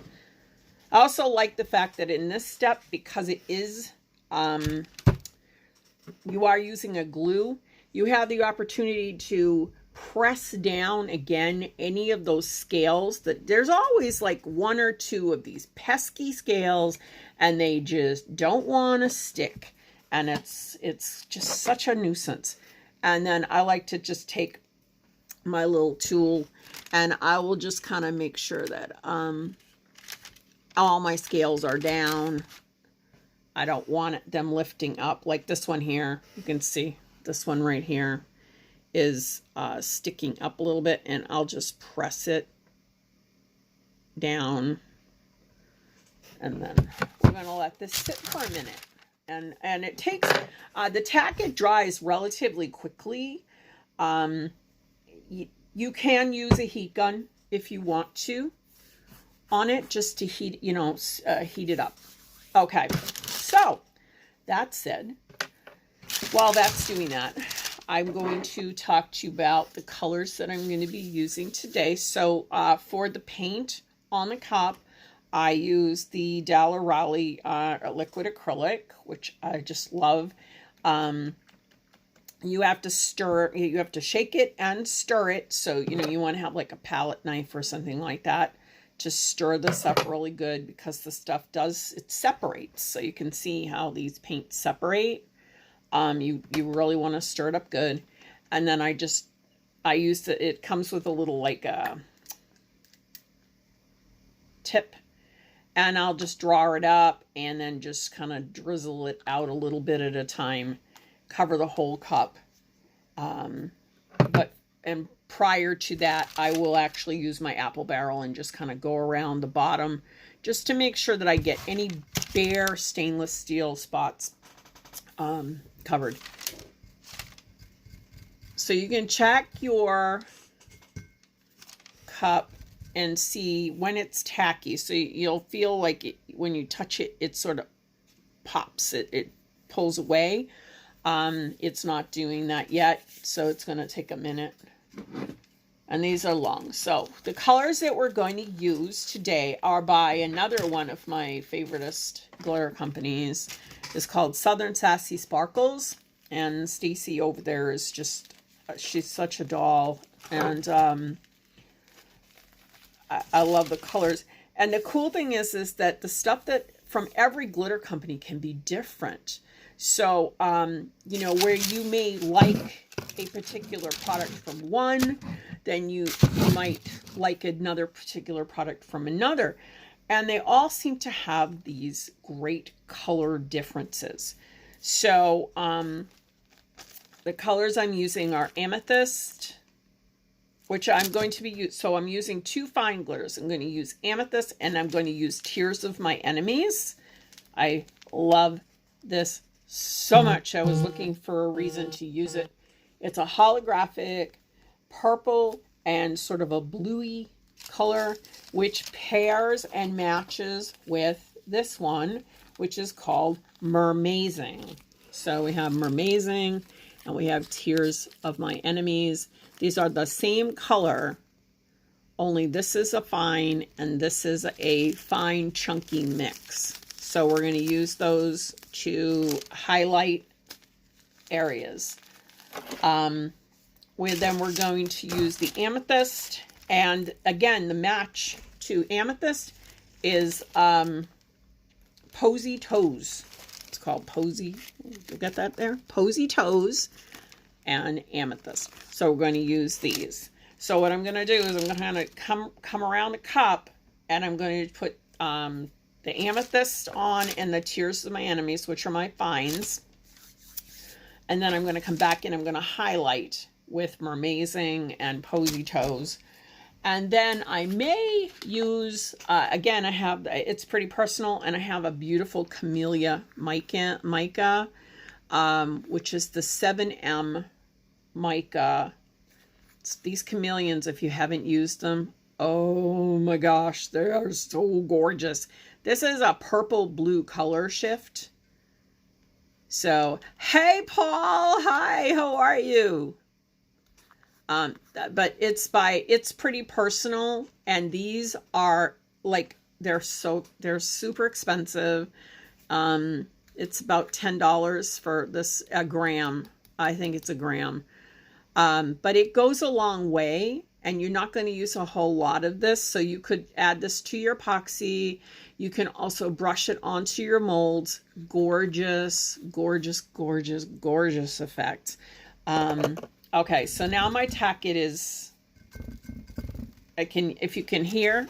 I also like the fact that in this step, because it is, you are using a glue, you have the opportunity to press down again any of those scales. That there's always like one or two of these pesky scales and they just don't want to stick, and it's just such a nuisance. And then I like to just take my little tool and I will just kind of make sure that all my scales are down. I don't want them lifting up like this one here. You can see this one right here is sticking up a little bit, and I'll just press it down, and then we're going to let this sit for a minute. And it takes the Tack-It dries relatively quickly. You can use a heat gun if you want to on it, just to heat it up. Okay, so that said, while that's doing that, I'm going to talk to you about the colors that I'm going to be using today. So for the paint on the cup, I use the Dollar Raleigh liquid acrylic, which I just love. You have to shake it and stir it. So, you want to have like a palette knife or something like that to stir this up really good, because the stuff it separates. So you can see how these paints separate. You really want to stir it up good. And then I use it comes with a little like a tip, and I'll just draw it up and then just kind of drizzle it out a little bit at a time, cover the whole cup. And prior to that, I will actually use my apple barrel and just kind of go around the bottom just to make sure that I get any bare stainless steel spots covered. So you can check your cup and see when it's tacky. So you'll feel like when you touch it, it sort of pops. It pulls away. It's not doing that yet, so it's going to take a minute. And these are long. So the colors that we're going to use today are by another one of my favoriteest glitter companies. It's called Southern Sassy Sparkles, and Stacy over there is just, she's such a doll, and I love the colors. And the cool thing is that the stuff that from every glitter company can be different. So, where you may like a particular product from one, then you might like another particular product from another. And they all seem to have these great color differences. So, the colors I'm using are Amethyst, which I'm going to be so I'm using two fine glitters. I'm going to use Amethyst, and I'm going to use Tears of My Enemies. I love this so much. I was looking for a reason to use it. It's a holographic purple and sort of a bluey color, which pairs and matches with this one, which is called Mermazing. So we have Mermazing and we have Tears of My Enemies. These are the same color, only this is a fine and this is a fine chunky mix. So we're going to use those to highlight areas. Then we're going to use the Amethyst. And again, the match to Amethyst is Posy Toes. It's called Posy. You get that there? Posy Toes and Amethyst. So we're going to use these. So what I'm going to do is I'm going to come around the cup, and I'm going to put the Amethyst on and the Tears of My Enemies, which are my fines. And then I'm going to come back and I'm going to highlight with Mermazing and Posy Toes. And then I may use, again, I have, it's pretty personal, and I have a beautiful camellia mica, which is the 7M mica. These chameleons, if you haven't used them, oh my gosh, they are so gorgeous. This is a purple blue color shift. So, hey Paul, hi, how are you? But it's pretty personal, and these are like, they're super expensive. It's about $10 for this, a gram. I think it's a gram. But it goes a long way, and you're not going to use a whole lot of this. So you could add this to your epoxy. You can also brush it onto your molds. Gorgeous, gorgeous, gorgeous, gorgeous effect. Okay, so now my Tack-It is, if you can hear,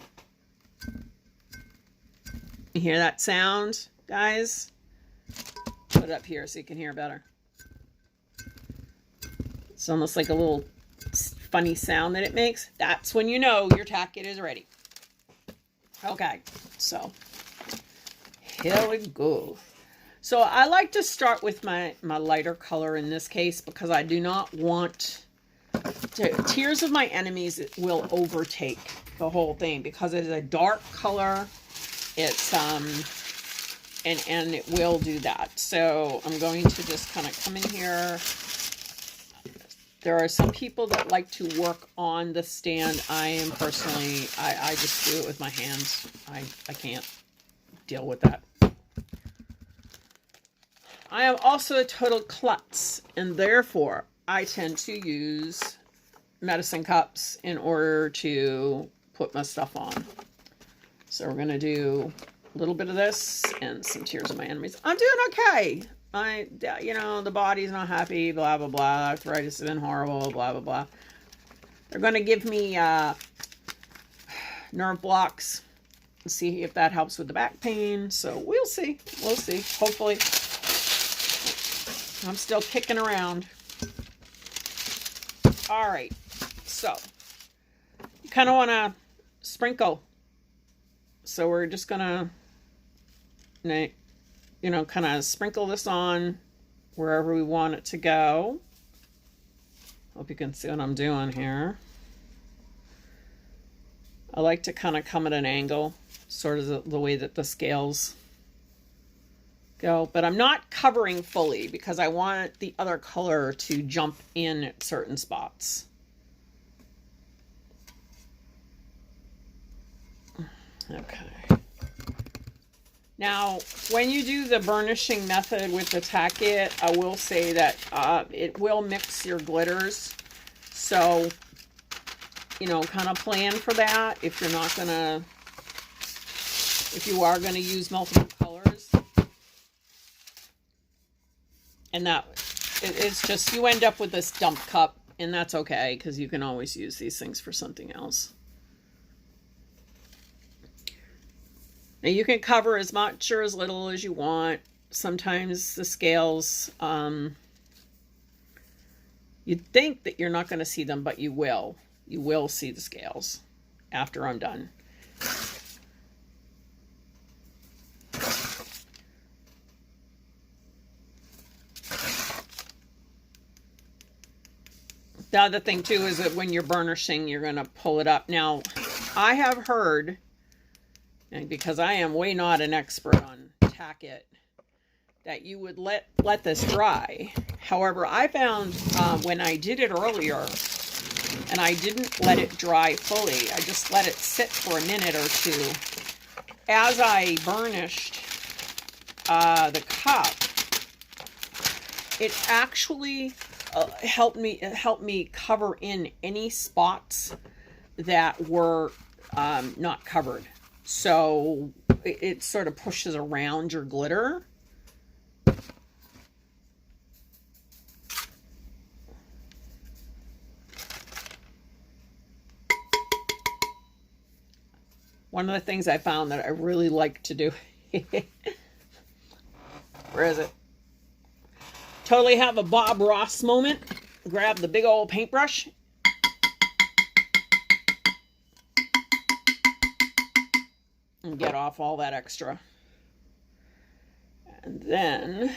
you hear that sound, guys? Put it up here so you can hear better. It's almost like a little funny sound that it makes. That's when you know your Tack-It is ready. Okay, so here we go. So I like to start with my lighter color in this case, because I do not want Tears of My Enemies will overtake the whole thing, because it is a dark color. It's and it will do that. So I'm going to just kind of come in here. There are some people that like to work on the stand. I am personally, I just do it with my hands. I can't deal with that. I am also a total klutz, and therefore I tend to use medicine cups in order to put my stuff on. So we're going to do a little bit of this and some Tears of My Enemies. I'm doing okay. The body's not happy, blah, blah, blah. Arthritis has been horrible, blah, blah, blah. They're going to give me nerve blocks. Let's see if that helps with the back pain. So we'll see. We'll see. Hopefully. I'm still kicking around. All right. So you kind of want to sprinkle. So we're just going to, kind of sprinkle this on wherever we want it to go. Hope you can see what I'm doing here. I like to kind of come at an angle, sort of the way that the scales go, but I'm not covering fully because I want the other color to jump in at certain spots. Okay. Now, when you do the burnishing method with the Tack-It, I will say that it will mix your glitters. So, kind of plan for that if you're not going to, if you are going to use multiple colors. And it's just, you end up with this dump cup, and that's okay, because you can always use these things for something else. Now you can cover as much or as little as you want. Sometimes the scales, you'd think that you're not going to see them, but you will. You will see the scales after I'm done. The other thing too is that when you're burnishing, you're going to pull it up. Now, I have heard, and because I am way not an expert on Tack-It, that you would let this dry. However, I found when I did it earlier, and I didn't let it dry fully, I just let it sit for a minute or two. As I burnished the cup, it actually helped me cover in any spots that were not covered. So it sort of pushes around your glitter. One of the things I found that I really like to do, where is it? Totally have a Bob Ross moment. Grab the big old paintbrush. and get off all that extra. And then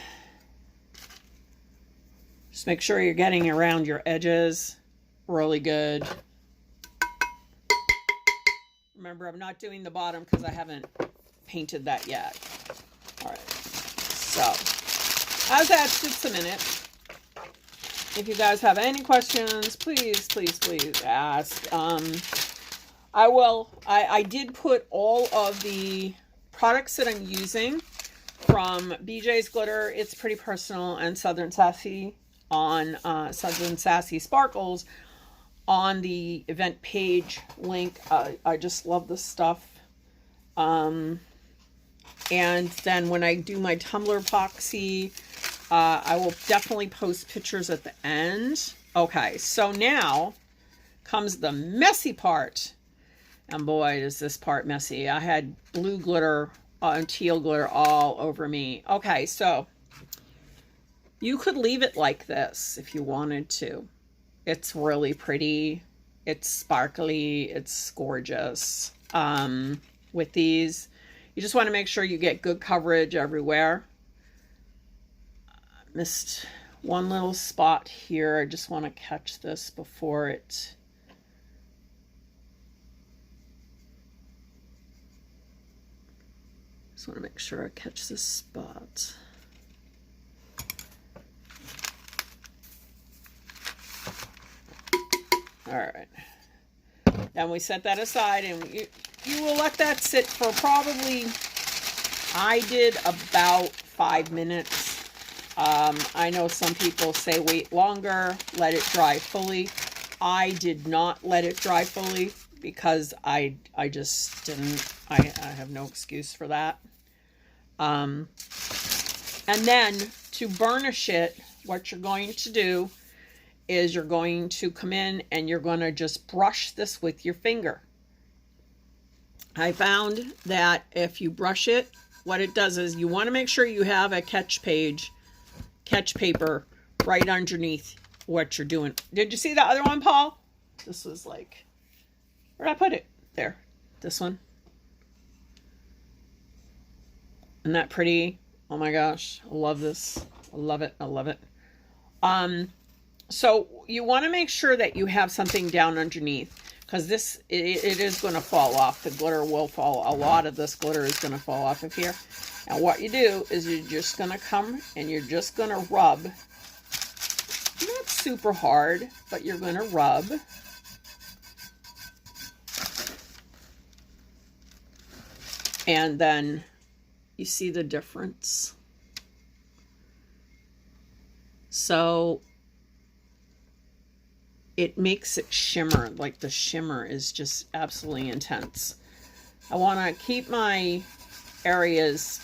just make sure you're getting around your edges really good. Remember, I'm not doing the bottom because I haven't painted that yet. All right, so as that's just a minute. If you guys have any questions, please, please, please ask. I did put all of the products that I'm using from BJ's Glitter, It's Pretty Personal, and Southern Sassy on Southern Sassy Sparkles on the event page link. I just love this stuff. And then when I do my tumbler epoxy, I will definitely post pictures at the end. Okay, so now comes the messy part. And boy, is this part messy. I had blue glitter and teal glitter all over me. Okay, so you could leave it like this if you wanted to. It's really pretty. It's sparkly. It's gorgeous. With these, you just want to make sure you get good coverage everywhere. Missed one little spot here. I just want to catch this before it... Just want to make sure I catch this spot. All right. Then we set that aside, and you will let that sit for probably, I did about 5 minutes. I know some people say wait longer, let it dry fully. I did not let it dry fully because I just didn't. I have no excuse for that. And then to burnish it, what you're going to do is you're going to come in and you're going to just brush this with your finger. I found that if you brush it, what it does is you want to make sure you have a catch paper right underneath what you're doing. Did you see the other one, Paul? This was like, where'd I put it? There, this one. Isn't that pretty? Oh my gosh, I love this. I love it. I love it. So you want to make sure that you have something down underneath, because this, it is going to fall off. The glitter will fall. A lot of this glitter is going to fall off of here. And what you do is you're just going to come and you're just going to rub. Not super hard, but you're going to rub. And then you see the difference. So it makes it shimmer. Like the shimmer is just absolutely intense. I want to keep my areas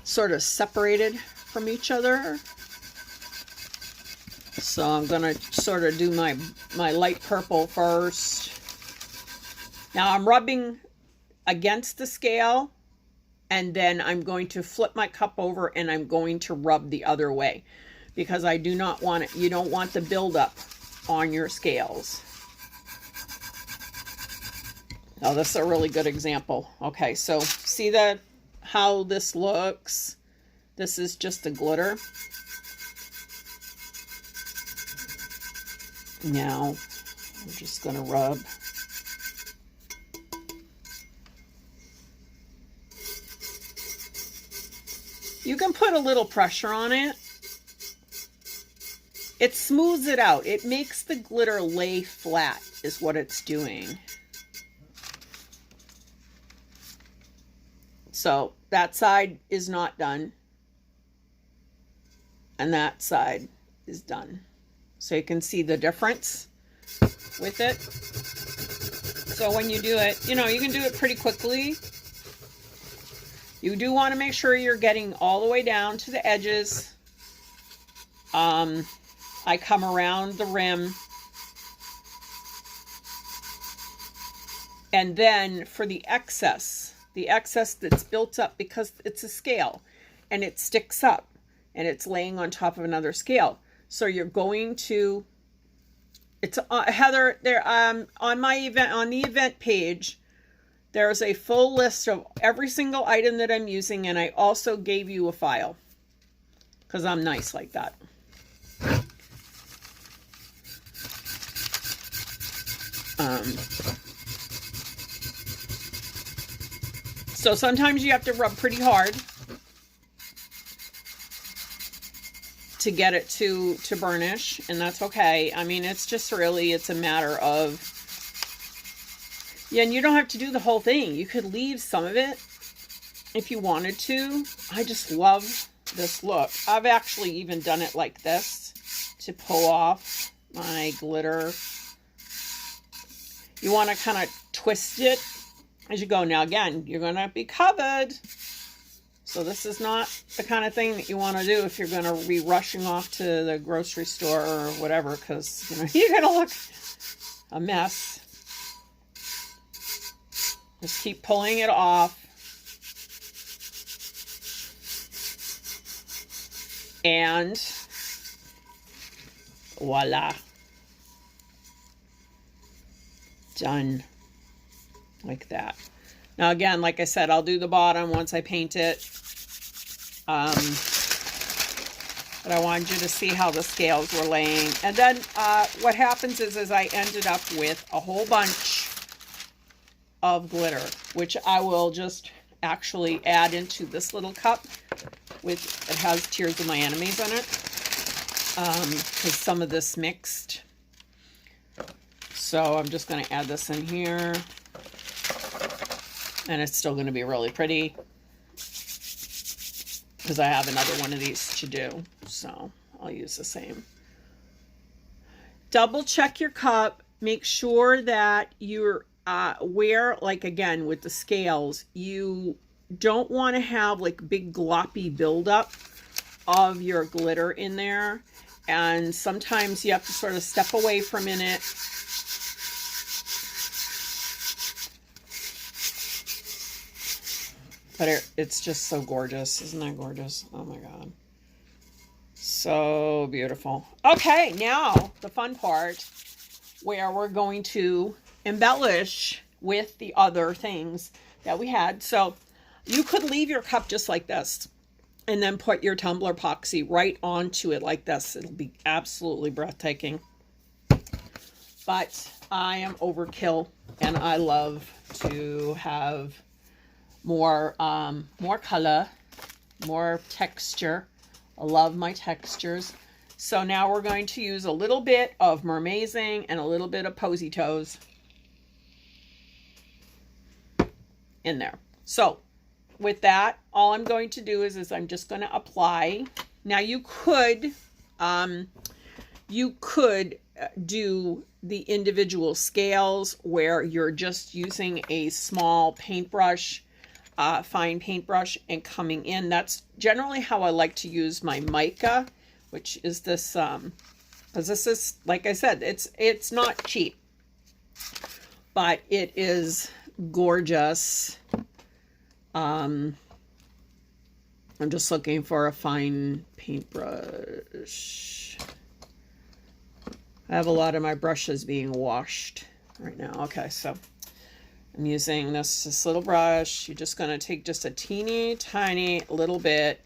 sort of separated from each other. So I'm going to sort of do my light purple first. Now I'm rubbing against the scale, and then I'm going to flip my cup over and I'm going to rub the other way, because I do not want it. You don't want the buildup on your scales. Now this is a really good example. Okay, so see how this looks? This is just the glitter. Now I'm just going to rub. You can put a little pressure on it. It smooths it out. It makes the glitter lay flat is what it's doing. So that side is not done. And that side is done. So you can see the difference with it. So when you do it, you know, you can do it pretty quickly. You do want to make sure you're getting all the way down to the edges. I come around the rim. And then for the excess that's built up, because it's a scale and it sticks up and it's laying on top of another scale. So you're going to It's Heather, there on my event, on the event page, there's a full list of every single item that I'm using, and I also gave you a file because I'm nice like that. So sometimes you have to rub pretty hard to get it to burnish, and that's okay. I mean, it's just really, it's a matter of, yeah, and you don't have to do the whole thing. You could leave some of it if you wanted to. I just love this look. I've actually even done it like this to pull off my glitter. You want to kind of twist it as you go. Now again, you're going to be covered. So this is not the kind of thing that you want to do if you're going to be rushing off to the grocery store or whatever, because you know, you're going to look a mess. Just keep pulling it off. And voila. Done. Like that. Now again, like I said, I'll do the bottom once I paint it. But I wanted you to see how the scales were laying. And then what happens is I ended up with a whole bunch of glitter, which I will just actually add into this little cup. It has Tears of My Enemies in it. Because some of this mixed. So I'm just going to add this in here. And it's still going to be really pretty. Because I have another one of these to do. So I'll use the same. Double check your cup. Make sure that you're where, like again, with the scales, you don't want to have like big gloppy buildup of your glitter in there. And sometimes you have to sort of step away for a minute. But it's just so gorgeous. Isn't that gorgeous? Oh my God. So beautiful. Okay, now the fun part where we're going to embellish with the other things that we had. So you could leave your cup just like this and then put your tumbler epoxy right onto it like this. It'll be absolutely breathtaking. But I am overkill and I love to have more color, more texture. I love my textures. So now we're going to use a little bit of Mermazing and a little bit of Posy Toes in there. So with that, all I'm going to do is I'm just going to apply. Now you could do the individual scales where you're just using a small paintbrush, fine paintbrush, and coming in. That's generally how I like to use my mica, which is this, because this is, like I said, it's not cheap, but it is gorgeous. I'm just looking for a fine paintbrush. I have a lot of my brushes being washed right now. Okay, so I'm using this little brush. You're just going to take just a teeny tiny little bit.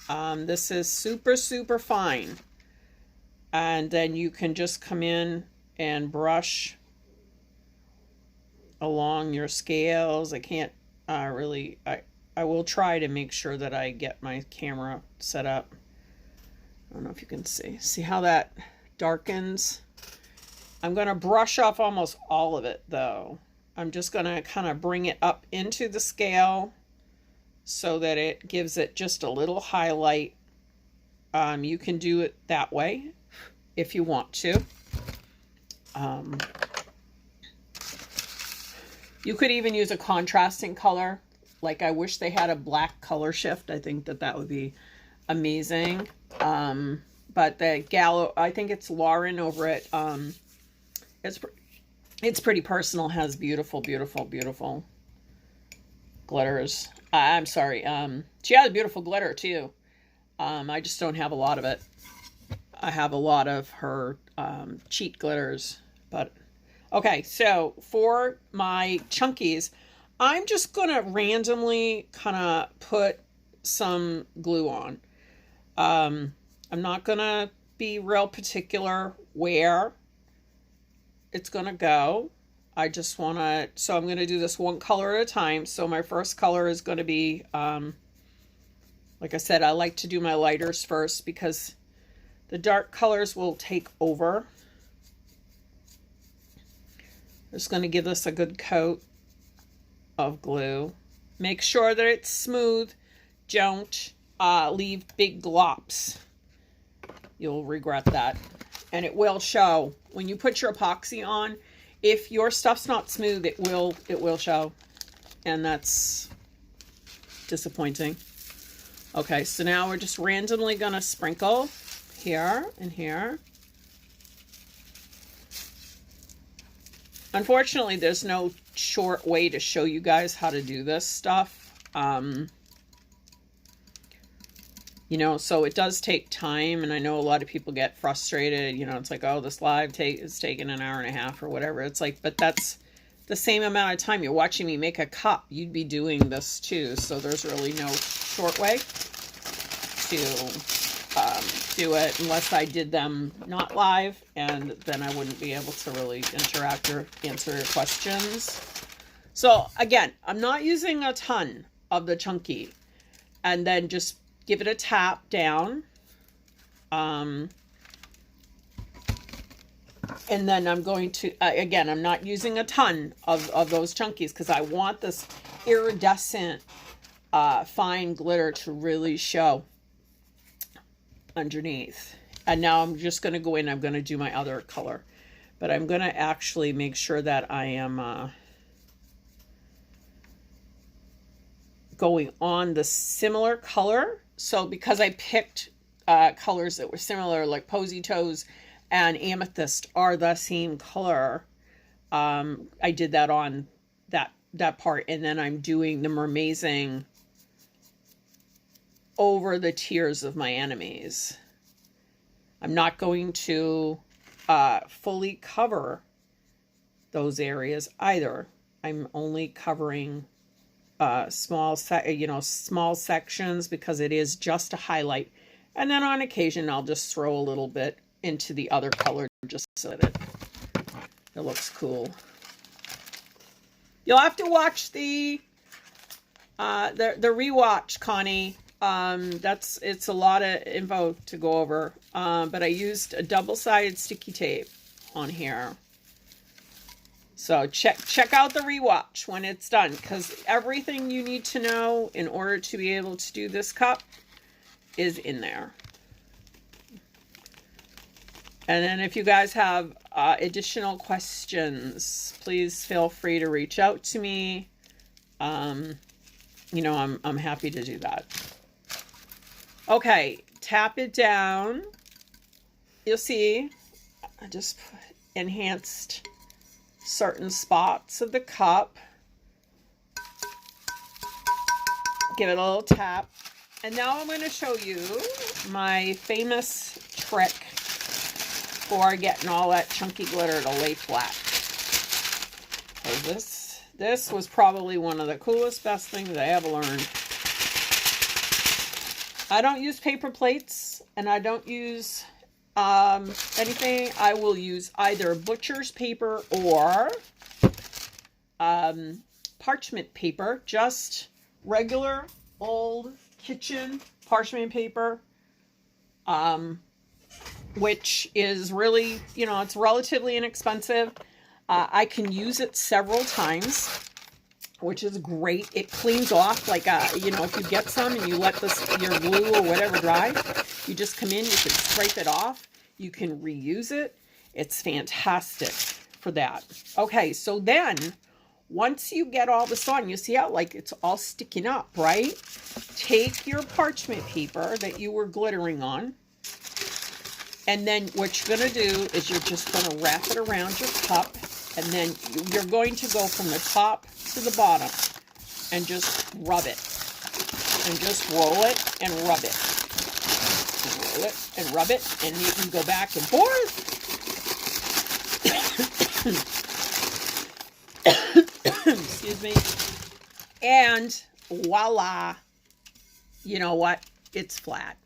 This is super, super fine. And then you can just come in and brush along your scales. I can't really, I will try to make sure that I get my camera set up. I don't know if you can see. See how that darkens? I'm going to brush off almost all of it though. I'm just going to kind of bring it up into the scale so that it gives it just a little highlight. You can do it that way if you want to. You could even use a contrasting color. Like I wish they had a black color shift. I think that would be amazing. But the gal, I think it's Lauren over at, it's Pretty Personal, has beautiful, beautiful, beautiful glitters. I'm sorry. She has beautiful glitter too. I just don't have a lot of it. I have a lot of her cheat glitters. But okay, so for my chunkies, I'm just going to randomly kind of put some glue on. I'm not going to be real particular where it's going to go. I just want to, so I'm going to do this one color at a time. So my first color is going to be, like I said, I like to do my lighters first because the dark colors will take over. Just going to give this a good coat of glue. Make sure that it's smooth. Don't leave big glops. You'll regret that. And it will show. When you put your epoxy on, if your stuff's not smooth, it will show. And that's disappointing. Okay, so now we're just randomly going to sprinkle here and here. Unfortunately, there's no short way to show you guys how to do this stuff. You know, so it does take time, and I know a lot of people get frustrated. You know, it's like, oh, this live is taking an hour and a half or whatever. It's like, but that's the same amount of time you're watching me make a cup. You'd be doing this too, so there's really no short way to do it unless I did them not live, and then I wouldn't be able to really interact or answer your questions. So again, I'm not using a ton of the chunky, and then just give it a tap down. And then I'm going to, again, I'm not using a ton of those chunkies because I want this iridescent fine glitter to really show underneath. And now I'm just going to go in, I'm going to do my other color. But I'm going to actually make sure that I am going on the similar color. So because I picked colors that were similar, like Posy Toes and Amethyst are the same color, I did that on that part. And then I'm doing the Mermazing over the tears of my enemies. I'm not going to fully cover those areas either. I'm only covering small sections because it is just a highlight. And then on occasion, I'll just throw a little bit into the other color just so that it looks cool. You'll have to watch the rewatch, Connie. It's a lot of info to go over. But I used a double-sided sticky tape on here. So check out the rewatch when it's done, because everything you need to know in order to be able to do this cup is in there. And then if you guys have additional questions, please feel free to reach out to me. You know, I'm happy to do that. Okay, tap it down. You'll see I just enhanced certain spots of the cup. Give it a little tap. And now I'm going to show you my famous trick for getting all that chunky glitter to lay flat. So this was probably one of the coolest, best things I ever learned. I don't use paper plates, and I don't use anything. I will use either butcher's paper or parchment paper, just regular old kitchen parchment paper, which is really, you know, it's relatively inexpensive. I can use it several times, which is great. It cleans off like you know, if you get some and you let your glue or whatever dry, you just come in, you can scrape it off. You can reuse it. It's fantastic for that. Okay, so then once you get all this on, you see how like it's all sticking up, right? Take your parchment paper that you were glittering on, and then what you're going to do is you're just going to wrap it around your cup, and then you're going to go from the top to the bottom and just rub it. And just roll it and rub it. roll it and rub it, and you can go back and forth. Excuse me. And voila, you know what? It's flat.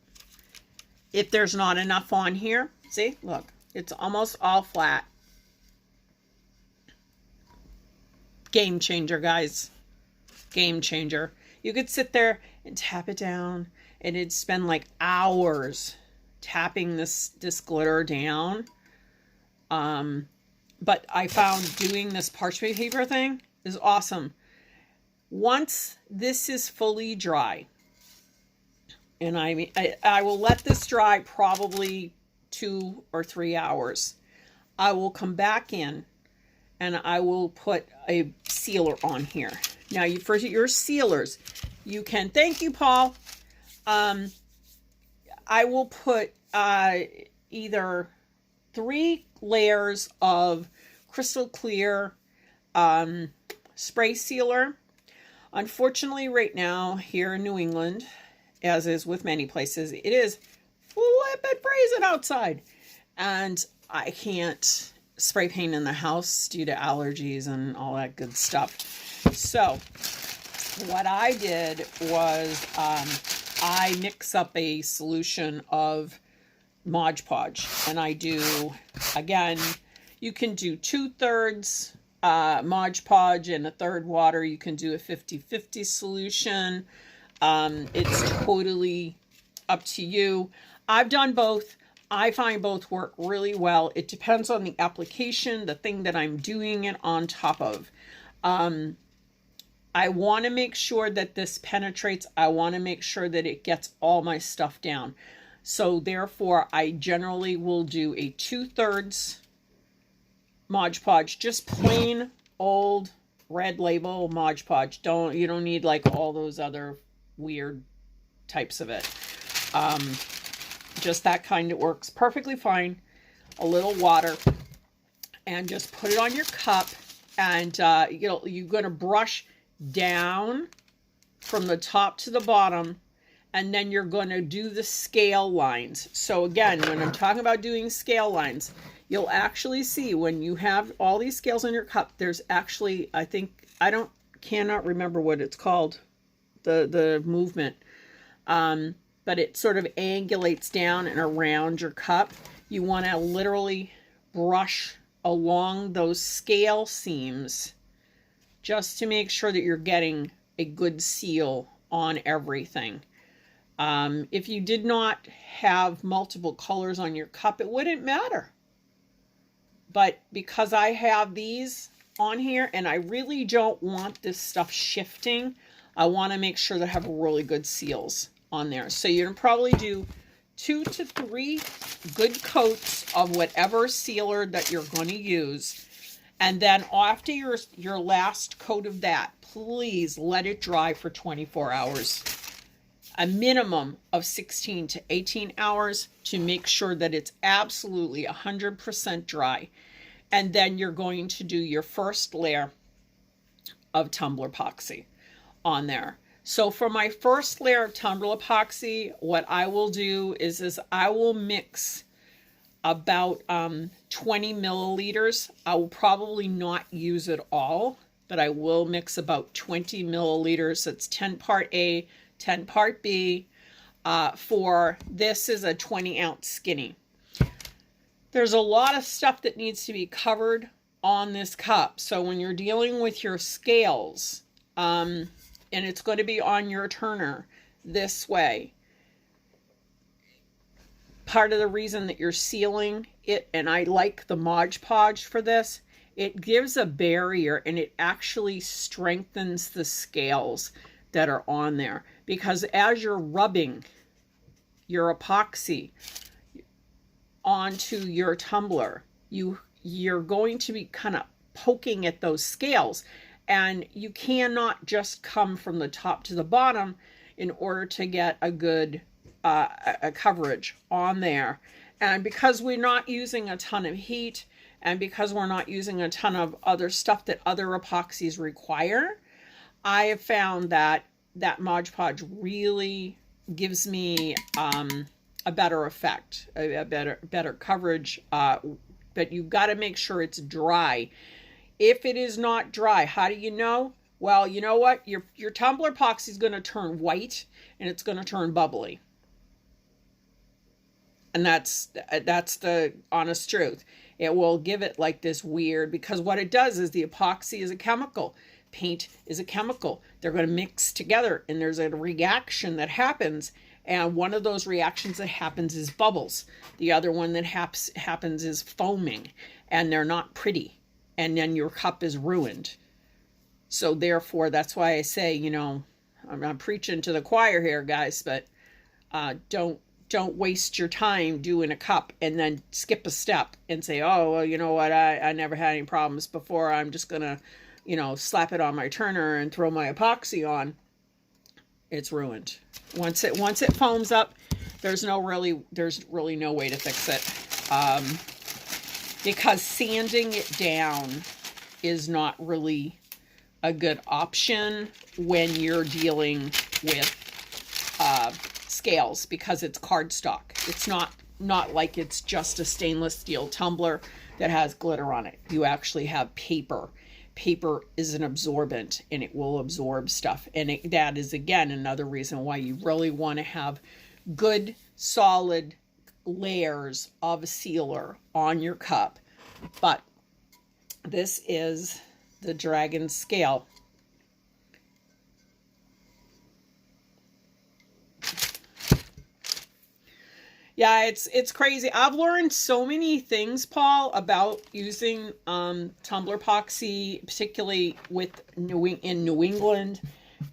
If there's not enough on here, see, look, it's almost all flat. Game changer, guys. Game changer. You could sit there and tap it down, and it'd spend like hours tapping this glitter down. But I found doing this parchment paper thing is awesome. Once this is fully dry, and I will let this dry probably 2 or 3 hours. I will come back in and I will put a sealer on here. Now, for your sealers, you can, thank you, Paul. I will put either 3 layers of crystal clear spray sealer. Unfortunately, right now here in New England, as is with many places, it is flippin' freezing outside. And I can't spray paint in the house due to allergies and all that good stuff. So what I did was I mix up a solution of Mod Podge. And I do, again, you can do 2/3 Mod Podge and 1/3 water. You can do a 50-50 solution. It's totally up to you. I've done both. I find both work really well. It depends on the application, the thing that I'm doing it on top of. I want to make sure that this penetrates. I want to make sure that it gets all my stuff down. So therefore, I generally will do a 2/3 Mod Podge, just plain old red label Mod Podge. You don't need like all those other weird types of it. Just that kind that works perfectly fine. A little water, and just put it on your cup, and you're going to brush down from the top to the bottom, and then you're going to do the scale lines. So again, when I'm talking about doing scale lines, you'll actually see when you have all these scales in your cup, there's actually, cannot remember what it's called, the movement, but it sort of angulates down and around your cup. You want to literally brush along those scale seams just to make sure that you're getting a good seal on everything. If you did not have multiple colors on your cup, it wouldn't matter. But because I have these on here and I really don't want this stuff shifting, I want to make sure that I have really good seals on there. So you're going to probably do 2 to 3 good coats of whatever sealer that you're going to use. And then after your last coat of that, please let it dry for 24 hours. A minimum of 16 to 18 hours to make sure that it's absolutely 100% dry. And then you're going to do your first layer of tumbler epoxy on there. So for my first layer of tumbler epoxy, what I will do is I will mix about 20 milliliters. I will probably not use it all, but I will mix about 20 milliliters. It's 10 part A, 10 part B. For this is a 20-ounce skinny. There's a lot of stuff that needs to be covered on this cup. So when you're dealing with your scales, and it's going to be on your turner this way, part of the reason that you're sealing it, and I like the Mod Podge for this, it gives a barrier and it actually strengthens the scales that are on there. Because as you're rubbing your epoxy onto your tumbler, you're going to be kind of poking at those scales, and you cannot just come from the top to the bottom in order to get a good a coverage on there. And because we're not using a ton of heat, and because we're not using a ton of other stuff that other epoxies require, I have found that Mod Podge really gives me a better effect, a better coverage. But you've got to make sure it's dry. If it is not dry, how do you know? Well, you know what? Your tumbler epoxy is going to turn white and it's going to turn bubbly. And that's the honest truth. It will give it like this weird, because what it does is the epoxy is a chemical. Paint is a chemical. They're going to mix together and there's a reaction that happens. And one of those reactions that happens is bubbles. The other one that happens is foaming, and they're not pretty. And then your cup is ruined. So therefore, that's why I say, you know, I'm preaching to the choir here, guys, but don't waste your time doing a cup and then skip a step and say, oh, well, you know what, I never had any problems before. I'm just going to, you know, slap it on my turner and throw my epoxy on. It's ruined. Once it foams up, there's really no way to fix it. Because sanding it down is not really a good option when you're dealing with scales, because it's cardstock. It's not like it's just a stainless steel tumbler that has glitter on it. You actually have paper. Paper is an absorbent and it will absorb stuff. And that is, again, another reason why you really want to have good, solid layers of a sealer on your cup. But this is the Dragonscale. Yeah, it's crazy. I've learned so many things, Paul, about using tumbler epoxy, particularly in New England,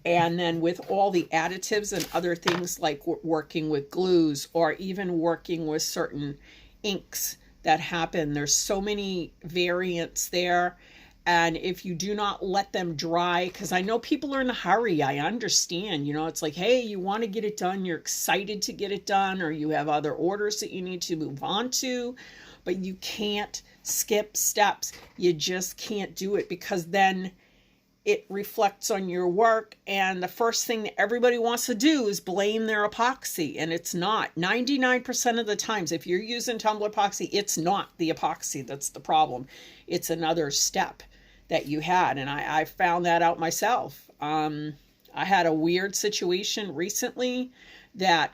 and then with all the additives and other things like working with glues or even working with certain inks that happen. There's so many variants there. And if you do not let them dry, because I know people are in a hurry, I understand, you know, it's like, hey, you want to get it done, you're excited to get it done, or you have other orders that you need to move on to, but you can't skip steps. You just can't do it, because then it reflects on your work. And the first thing that everybody wants to do is blame their epoxy, and it's not. 99% of the times, if you're using tumbler epoxy, it's not the epoxy that's the problem. It's another step that you had. And I found that out myself. I had a weird situation recently that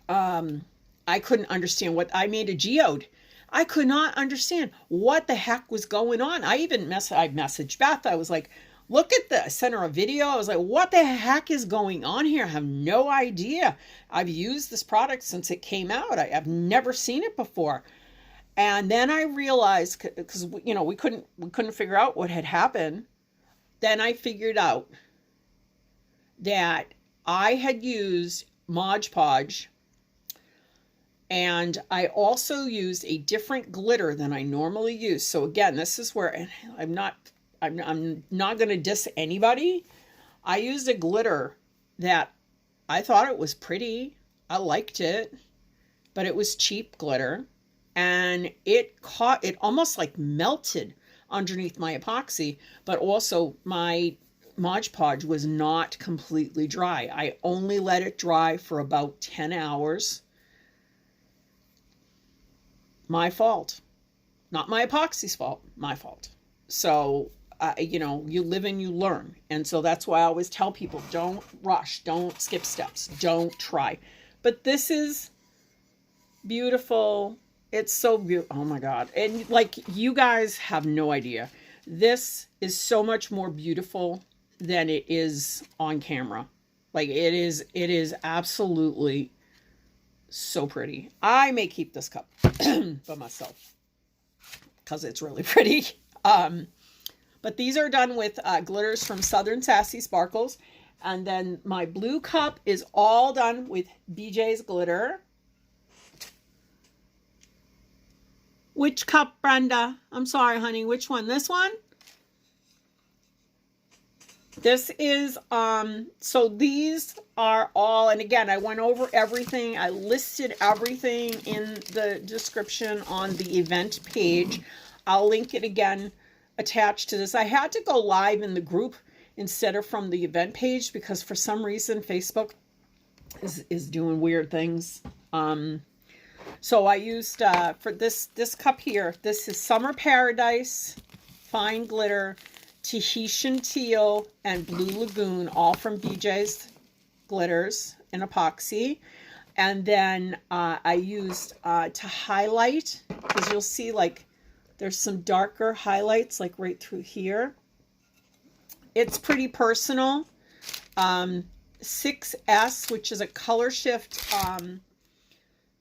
I couldn't understand what I made a geode. I could not understand what the heck was going on. I messaged Beth. I was like, look at this. I sent her a video. I was like, what the heck is going on here? I have no idea. I've used this product since it came out. I've never seen it before. And then I realized, because you know, we couldn't figure out what had happened. Then I figured out that I had used Mod Podge, and I also used a different glitter than I normally use. So again, this is where I'm not going to diss anybody. I used a glitter that I thought it was pretty. I liked it, but it was cheap glitter. And it almost like melted underneath my epoxy, but also my Mod Podge was not completely dry. I only let it dry for about 10 hours. My fault. Not my epoxy's fault, my fault. So, you know, you live and you learn. And so that's why I always tell people, don't rush, don't skip steps, don't try. But this is beautiful. It's so beautiful. Oh my God. And like, you guys have no idea. This is so much more beautiful than it is on camera. Like, it is absolutely so pretty. I may keep this cup for myself because it's really pretty. But these are done with glitters from Southern Sassy Sparkles. And then my blue cup is all done with BJ's glitter. Which cup, Brenda? I'm sorry, honey. Which one? This one? This is, so these are all, and again, I went over everything. I listed everything in the description on the event page. I'll link it again attached to this. I had to go live in the group instead of from the event page because for some reason Facebook is doing weird things. So I used, for this cup here, this is Summer Paradise, Fine Glitter, Tahitian Teal, and Blue Lagoon, all from BJ's Glitters and Epoxy. And then I used to highlight, because you'll see like there's some darker highlights like right through here. It's Pretty Personal. 6S, which is a color shift.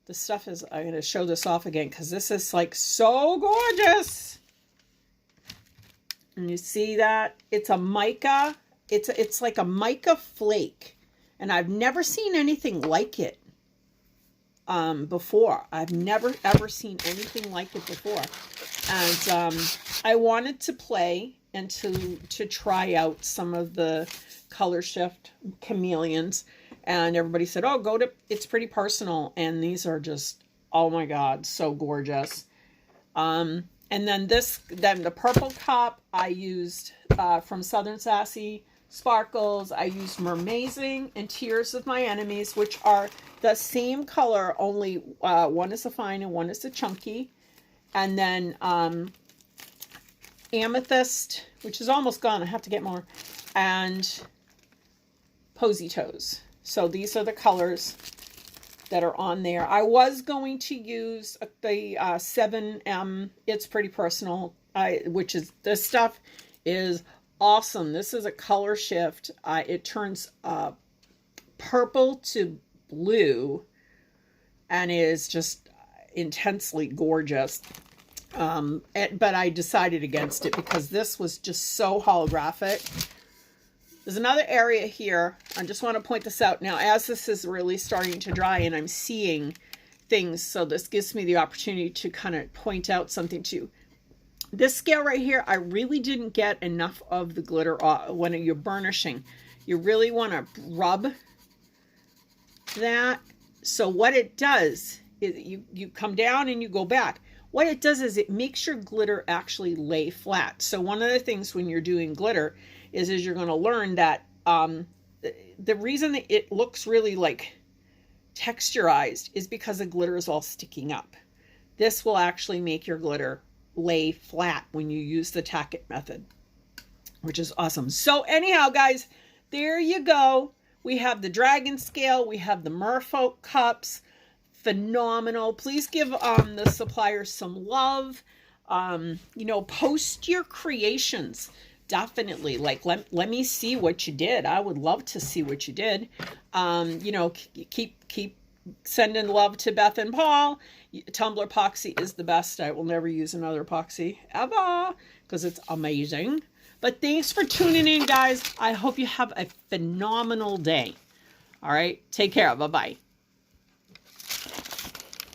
The stuff is, I'm going to show this off again because this is like so gorgeous. And you see that? It's a mica. It's like a mica flake. And I've never seen anything like it before. I've never ever seen anything like it before. And I wanted to play and to try out some of the color shift chameleons. And everybody said, oh, go to It's Pretty Personal. And these are just, oh my God, so gorgeous. And then the purple cup I used from Southern Sassy Sparkles. I used Mermazing and Tears of My Enemies, which are the same color, only one is a fine and one is a chunky. And then Amethyst, which is almost gone. I have to get more. And Posy Toes. So these are the colors that are on there. I was going to use the 7M It's Pretty Personal, which is, this stuff is awesome. This is a color shift. It turns purple to blue and is just intensely gorgeous. But I decided against it because this was just so holographic. There's another area here. I just want to point this out. Now, as this is really starting to dry and I'm seeing things, so this gives me the opportunity to kind of point out something to you. This scale right here, I really didn't get enough of the glitter when you're burnishing. You really want to rub that. So what it does is you come down and you go back. What it does is it makes your glitter actually lay flat. So one of the things when you're doing glitter is you're going to learn that the reason that it looks really like texturized is because the glitter is all sticking up. This will actually make your glitter lay flat when you use the Tack-It method, which is awesome. So anyhow, guys, there you go. We have the Dragonscale. We have the Merfolk cups. Phenomenal. Please give the suppliers some love. You know, post your creations. Definitely. Like, let me see what you did. I would love to see what you did. You know, keep sending love to Beth and Paul. Tumbler epoxy is the best. I will never use another epoxy ever because it's amazing. But thanks for tuning in, guys. I hope you have a phenomenal day. All right. Take care. Bye-bye.